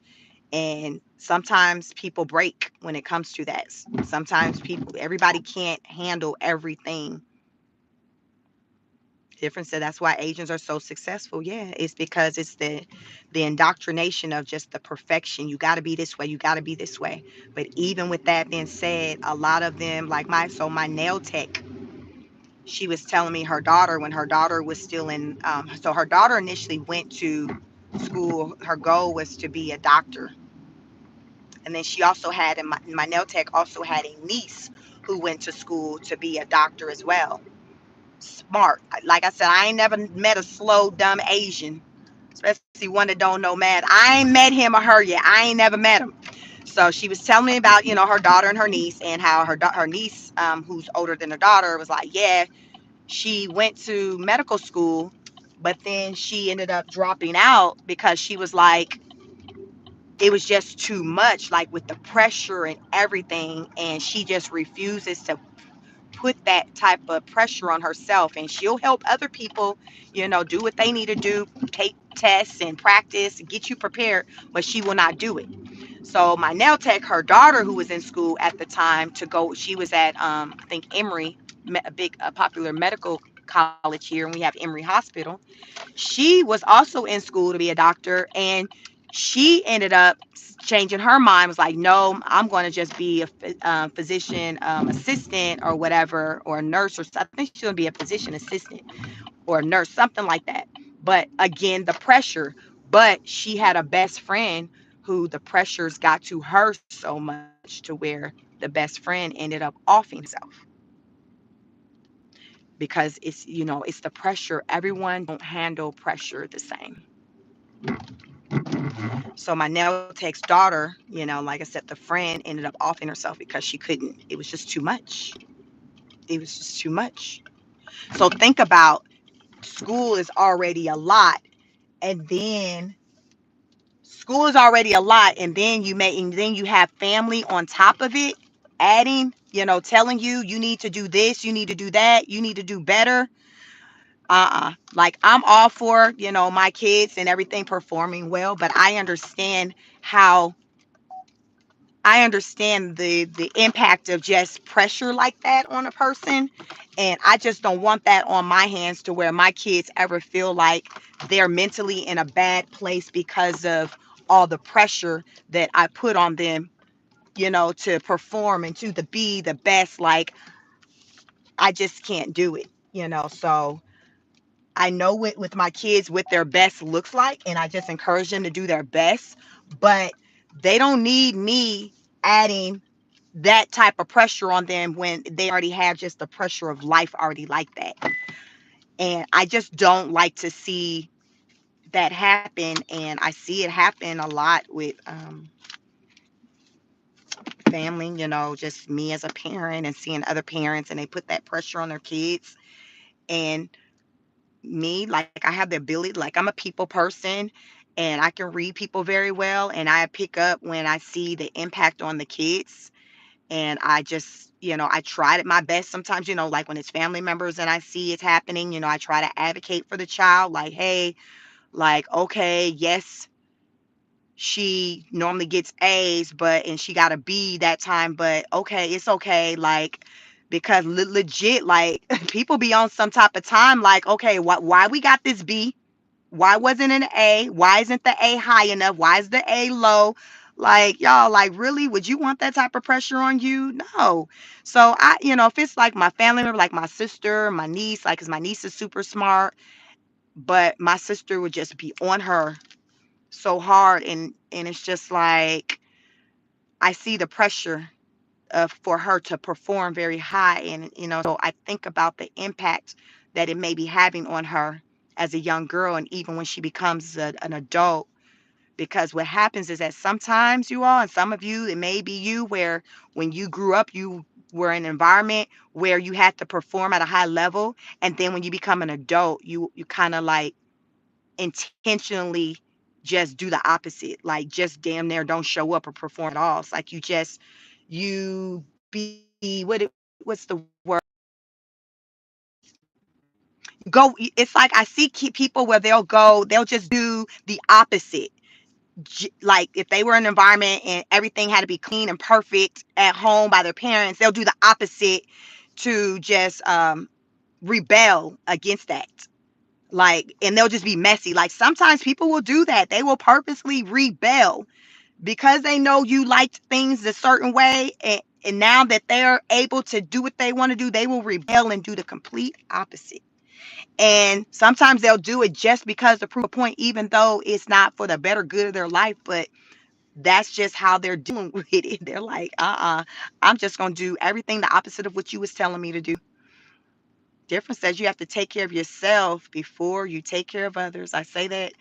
And sometimes people break when it comes to that. Sometimes everybody can't handle everything. Different. So that's why Asians are so successful. Yeah, it's because it's the indoctrination of just the perfection. You got to be this way. You got to be this way. But even with that being said, a lot of them, like my nail tech, she was telling me her daughter when her daughter was still in. So her daughter initially went to school. Her goal was to be a doctor, and then she also had, and my nail tech also had a niece who went to school to be a doctor as well. Smart. Like I said, I ain't never met a slow, dumb Asian, especially one that don't know math. I ain't met him or her yet. I ain't never met him. So she was telling me about, her daughter and her niece, and how her niece, who's older than her daughter, was like, yeah, she went to medical school, but then she ended up dropping out because she was like, it was just too much, like with the pressure and everything, and she just refuses to put that type of pressure on herself, and she'll help other people, do what they need to do, take tests and practice and get you prepared, but she will not do it. So my nail tech, her daughter, who was in school at the time to go, she was at I think Emory, a popular medical college here, and we have Emory Hospital. She was also in school to be a doctor, and she ended up changing her mind, was like, no, I'm going to just be a physician assistant or whatever, or a nurse, or I think she's going to be a physician assistant or a nurse, something like that. But again, the pressure. But she had a best friend who the pressures got to her so much to where the best friend ended up offing himself, because it's the pressure. Everyone don't handle pressure the same. So my nail tech's daughter, like I said, the friend ended up offing herself because she couldn't. It was just too much. It was just too much. So think about, school is already a lot, and then school is already a lot, and then you have family on top of it, adding, telling you need to do this, you need to do that, you need to do better. Like I'm all for, my kids and everything performing well, but how I understand the impact of just pressure like that on a person, and I just don't want that on my hands to where my kids ever feel like they're mentally in a bad place because of all the pressure that I put on them, to perform and to be the best. Like I just can't do it, So I know with my kids what their best looks like, and I just encourage them to do their best, but they don't need me adding that type of pressure on them when they already have just the pressure of life already like that. And I just don't like to see that happen. And I see it happen a lot with family, just me as a parent and seeing other parents, and they put that pressure on their kids. And me, like I have the ability, like I'm a people person, and I can read people very well, and I pick up when I see the impact on the kids. And I just, I tried it my best sometimes, like when it's family members and I see it's happening, I try to advocate for the child, like, hey, like, okay, yes, she normally gets A's, and she got a B that time, but okay, it's okay. Like, because legit, like, people be on some type of time, like, okay, why we got this B? Why wasn't it an A? Why isn't the A high enough? Why is the A low? Like, y'all, like, really, would you want that type of pressure on you? No. So if it's like my family member, like my sister, my niece, like, cause my niece is super smart, but my sister would just be on her so hard, and it's just like I see the pressure for her to perform very high, and so I think about the impact that it may be having on her as a young girl, and even when she becomes an adult. Because what happens is that sometimes, you all, and some of you, it may be you, where when you grew up, you were in an environment where you had to perform at a high level, and then when you become an adult, you kind of like intentionally just do the opposite, like just damn near don't show up or perform at all. It's like you be what's the word? Go. It's like I see people where they'll just do the opposite. Like if they were in an environment and everything had to be clean and perfect at home by their parents, they'll do the opposite to just rebel against that. Like, and they'll just be messy. Like sometimes people will do that. They will purposely rebel because they know you liked things a certain way, and now that they're able to do what they want to do, they will rebel and do the complete opposite. And sometimes they'll do it just because to prove a point, even though it's not for the better good of their life, but that's just how they're doing with it. They're like, I'm just gonna do everything the opposite of what you was telling me to do. Difference says you have to take care of yourself before you take care of others. I say that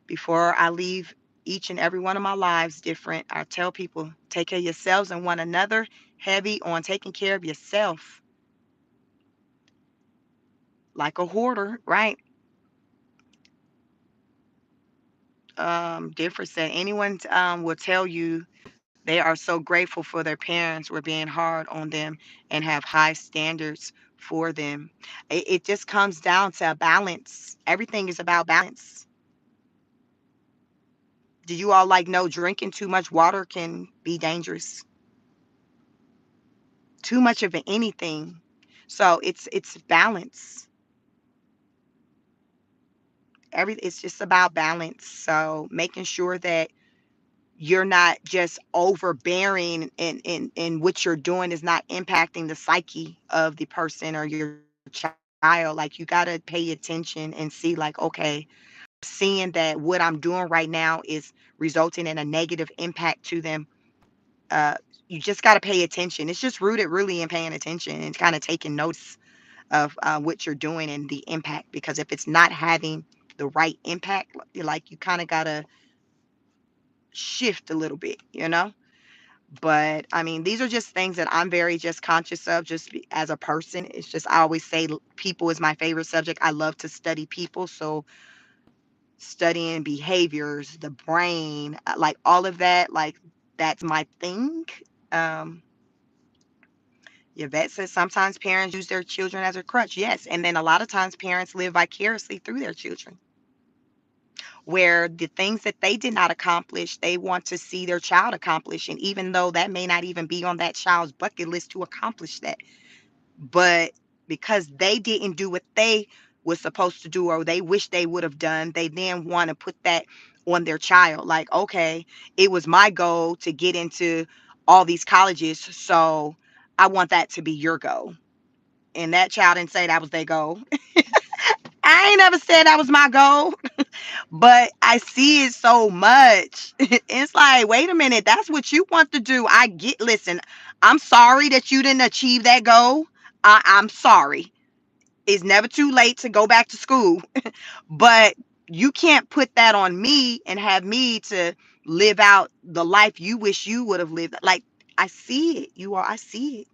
before I leave each and every one of my lives different. I tell people, take care of yourselves and one another, heavy on taking care of yourself, like a hoarder, right? Difference that anyone will tell you they are so grateful for their parents were being hard on them and have high standards for them. It just comes down to a balance. Everything is about balance. Do you all like know drinking too much water can be dangerous? Too much of anything. So it's balance. It's just about balance. So making sure that you're not just overbearing, and what you're doing is not impacting the psyche of the person or your child. Like you got to pay attention and see, like, okay, seeing that what I'm doing right now is resulting in a negative impact to them. uh you just got to pay attention. It's just rooted really in paying attention and kind of taking notice of what you're doing and the impact, because if it's not having the right impact, like you kind of got to shift a little bit. But I mean, these are just things that I'm very just conscious of, just as a person. It's just, I always say people is my favorite subject. I love to study people. So studying behaviors, the brain, like all of that, like that's my thing. um Yvette says sometimes parents use their children as a crutch. Yes. And then a lot of times parents live vicariously through their children, where the things that they did not accomplish, they want to see their child accomplish. And even though that may not even be on that child's bucket list to accomplish that, but because they didn't do what they was supposed to do or they wish they would have done, they then want to put that on their child. Like, okay, it was my goal to get into all these colleges, so I want that to be your goal. And that child didn't say that was their goal. I ain't never said that was my goal. But I see it so much. It's like, wait a minute, that's what you want to do. Listen, I'm sorry that you didn't achieve that goal. I'm sorry. It's never too late to go back to school. But you can't put that on me and have me to live out the life you wish you would have lived. Like, I see it. I see it.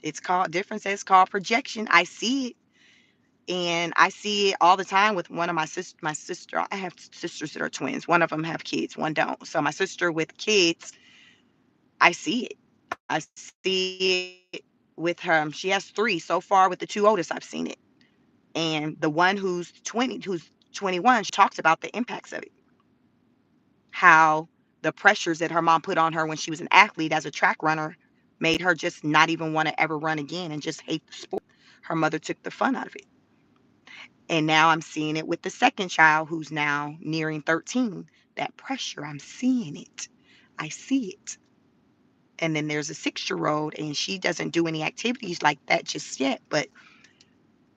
It's called difference. It's called projection. I see it. And I see it all the time with one of my sister. I have sisters that are twins. One of them have kids, one don't. So my sister with kids, I see it. I see it with her. She has 3 so far. With the 2 oldest, I've seen it. And the one who's 21, she talks about the impacts of it. How the pressures that her mom put on her when she was an athlete as a track runner made her just not even wanna ever run again and just hate the sport. Her mother took the fun out of it. And now I'm seeing it with the second child who's now nearing 13. That pressure, I'm seeing it. I see it. And then there's a 6-year-old, and she doesn't do any activities like that just yet. But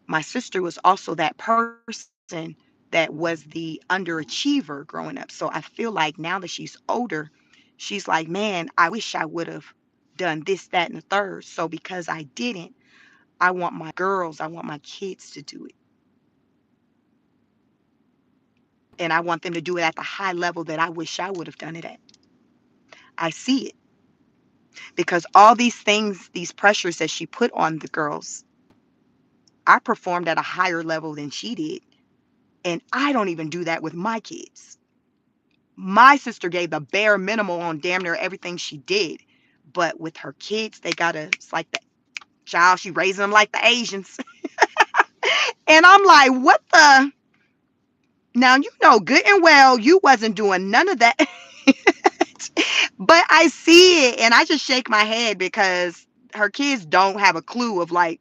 my sister was also that person that was the underachiever growing up. So I feel like now that she's older, she's like, man, I wish I would have done this, that, and the third. So because I didn't, I want my girls, I want my kids to do it. And I want them to do it at the high level that I wish I would have done it at. I see it because all these things, these pressures that she put on the girls, I performed at a higher level than she did. And I don't even do that with my kids. My sister gave the bare minimum on damn near everything she did. But with her kids, they gotta, it's like the child, she raising them like the Asians. And I'm like, what the? Now, you know good and well you wasn't doing none of that. But I see it and I just shake my head because her kids don't have a clue of like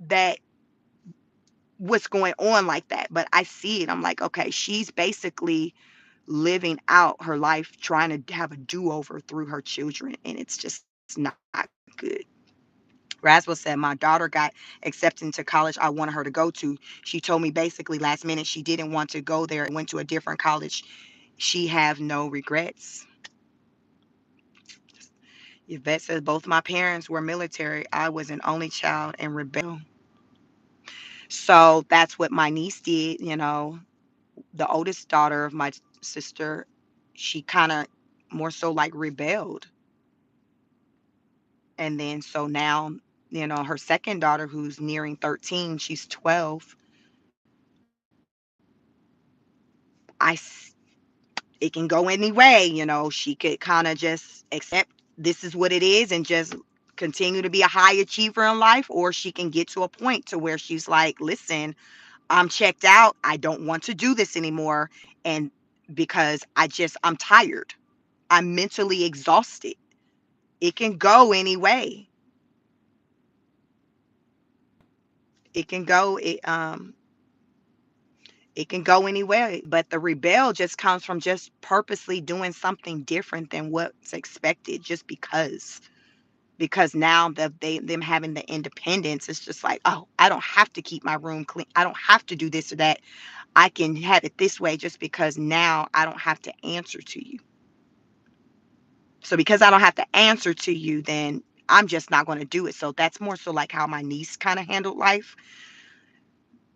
that, what's going on like that. But I see it. I'm like, okay, she's basically living out her life trying to have a do-over through her children, and it's just not good. Raswell said, my daughter got accepted into college I wanted her to go to. She told me basically last minute she didn't want to go there and went to a different college. She have no regrets. Yvette says, both my parents were military. I was an only child and rebel. So that's what my niece did. The oldest daughter of my sister, she kind of more so like rebelled. And then so now, her second daughter who's nearing 13, she's 12. I it can go any way. She could kind of just accept this is what it is and just continue to be a high achiever in life, or she can get to a point to where she's like, listen, I'm checked out, I don't want to do this anymore. And because I'm tired, I'm mentally exhausted. It can go any way. It can go it can go anywhere, but the rebel just comes from just purposely doing something different than what's expected just because now that them having the independence, it's just like, oh, I don't have to keep my room clean, I don't have to do this or that, I can have it this way just because now I don't have to answer to you. So because I don't have to answer to you, then I'm just not going to do it. So that's more so like how my niece kind of handled life.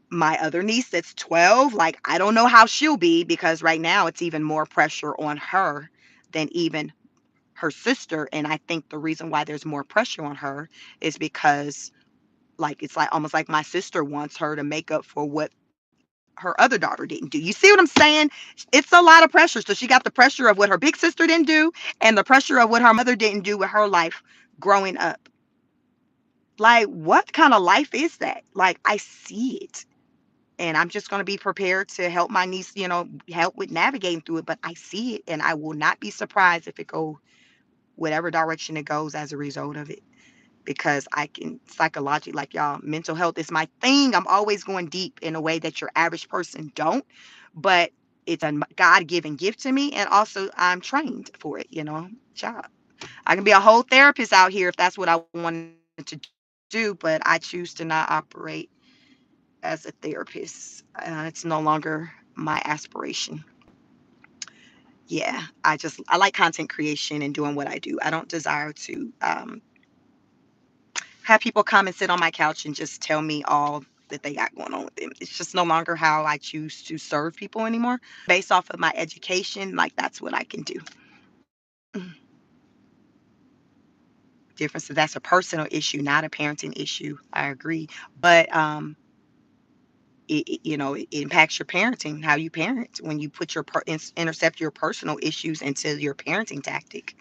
My other niece that's 12, like, I don't know how she'll be because right now it's even more pressure on her than even her sister. And I think the reason why there's more pressure on her is because, like, it's like almost like my sister wants her to make up for what her other daughter didn't do. You see what I'm saying? It's a lot of pressure. So she got the pressure of what her big sister didn't do and the pressure of what her mother didn't do with her life growing up. Like, what kind of life is that? Like, I see it. And I'm just going to be prepared to help my niece, help with navigating through it. But I see it, and I will not be surprised if it go whatever direction it goes as a result of it. Because I can psychologically, like y'all, mental health is my thing. I'm always going deep in a way that your average person don't. But it's a God-given gift to me, and also I'm trained for it. Job. I can be a whole therapist out here if that's what I wanted to do, but I choose to not operate as a therapist. It's no longer my aspiration. Yeah, I like content creation and doing what I do. I don't desire to have people come and sit on my couch and just tell me all that they got going on with them. It's just no longer how I choose to serve people anymore. Based off of my education, like that's what I can do. Mm. Difference. So that's a personal issue, not a parenting issue. I agree, but it impacts your parenting, how you parent when you put intercept your personal issues into your parenting tactic.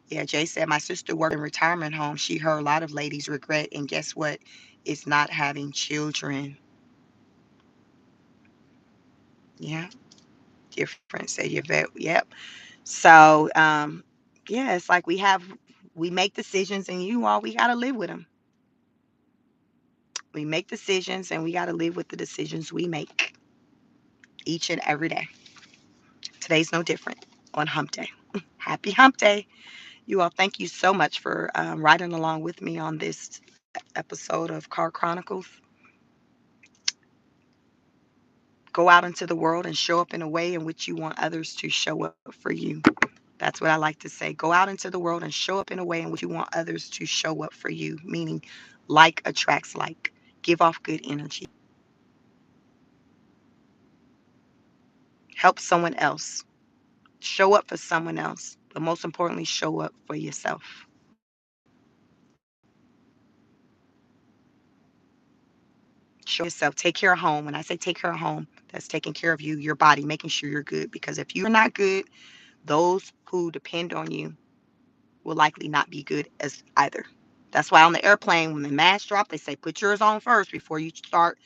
Yeah, Jay said my sister worked in retirement home. She heard a lot of ladies regret, and guess what? It's not having children. Yeah, different. Say your vet. Yep. So, yeah, it's like we make decisions, and we gotta live with them. We make decisions, and we gotta live with the decisions we make each and every day. Today's no different on Hump Day. Happy Hump Day. You all, thank you so much for riding along with me on this episode of Car Chronicles. Go out into the world and show up in a way in which you want others to show up for you. That's what I like to say. Go out into the world and show up in a way in which you want others to show up for you, meaning like attracts like. Give off good energy. Help someone else. Show up for someone else. But most importantly, show up for yourself. Show yourself. Take care of home. When I say take care of home, that's taking care of you, your body, making sure you're good. Because if you're not good, those who depend on you will likely not be good as either. That's why on the airplane, when the mask drop, they say put yours on first before you start,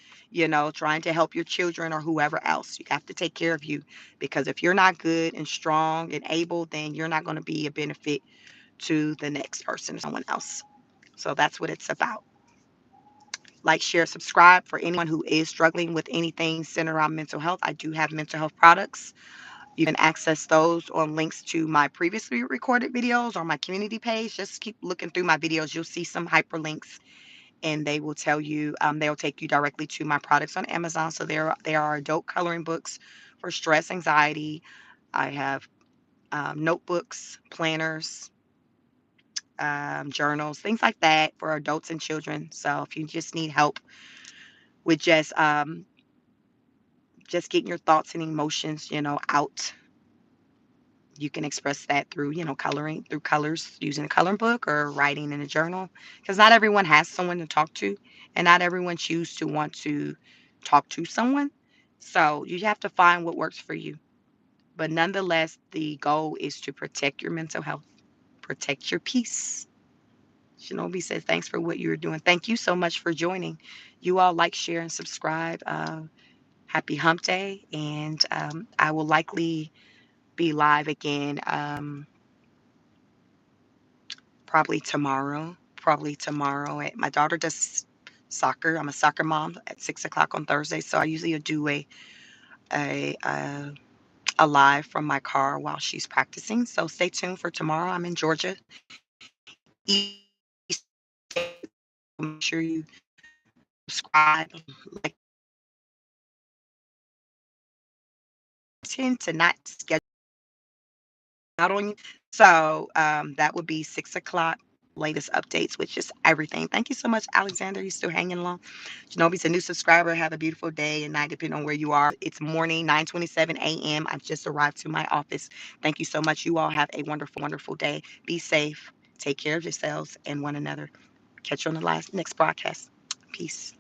trying to help your children or whoever else. You have to take care of you because if you're not good and strong and able, then you're not going to be a benefit to the next person or someone else. So that's what it's about. Like, share, subscribe for anyone who is struggling with anything centered around mental health. I do have mental health products. You can access those on links to my previously recorded videos or my community page. Just keep looking through my videos. You'll see some hyperlinks and they will tell you, they'll take you directly to my products on Amazon. So there are adult coloring books for stress, anxiety. I have notebooks, planners, journals, things like that for adults and children. So if you just need help with just getting your thoughts and emotions, out, you can express that through, coloring through colors using a coloring book or writing in a journal. Because not everyone has someone to talk to, and not everyone chooses to want to talk to someone. So you have to find what works for you. But nonetheless, the goal is to protect your mental health, protect your peace. Shinobi says, thanks for what you're doing. Thank you so much for joining. You all like, share, and subscribe. Happy Hump Day. And I will likely be live again probably tomorrow. Probably tomorrow. My daughter does soccer. I'm a soccer mom at 6 o'clock on Thursday. So I usually do a, uh, a live from my car while she's practicing. So stay tuned for tomorrow. I'm in Georgia. Make sure you subscribe, like, tend to not schedule out on you. So that would be 6 o'clock. Latest updates with just everything. Thank you so much, Alexander. You still hanging along? Shinobi's a new subscriber. Have a beautiful day and night, depending on where you are. It's morning, 9:27 a.m. I've just arrived to my office. Thank you so much. You all have a wonderful, wonderful day. Be safe. Take care of yourselves and one another. Catch you on the next broadcast. Peace.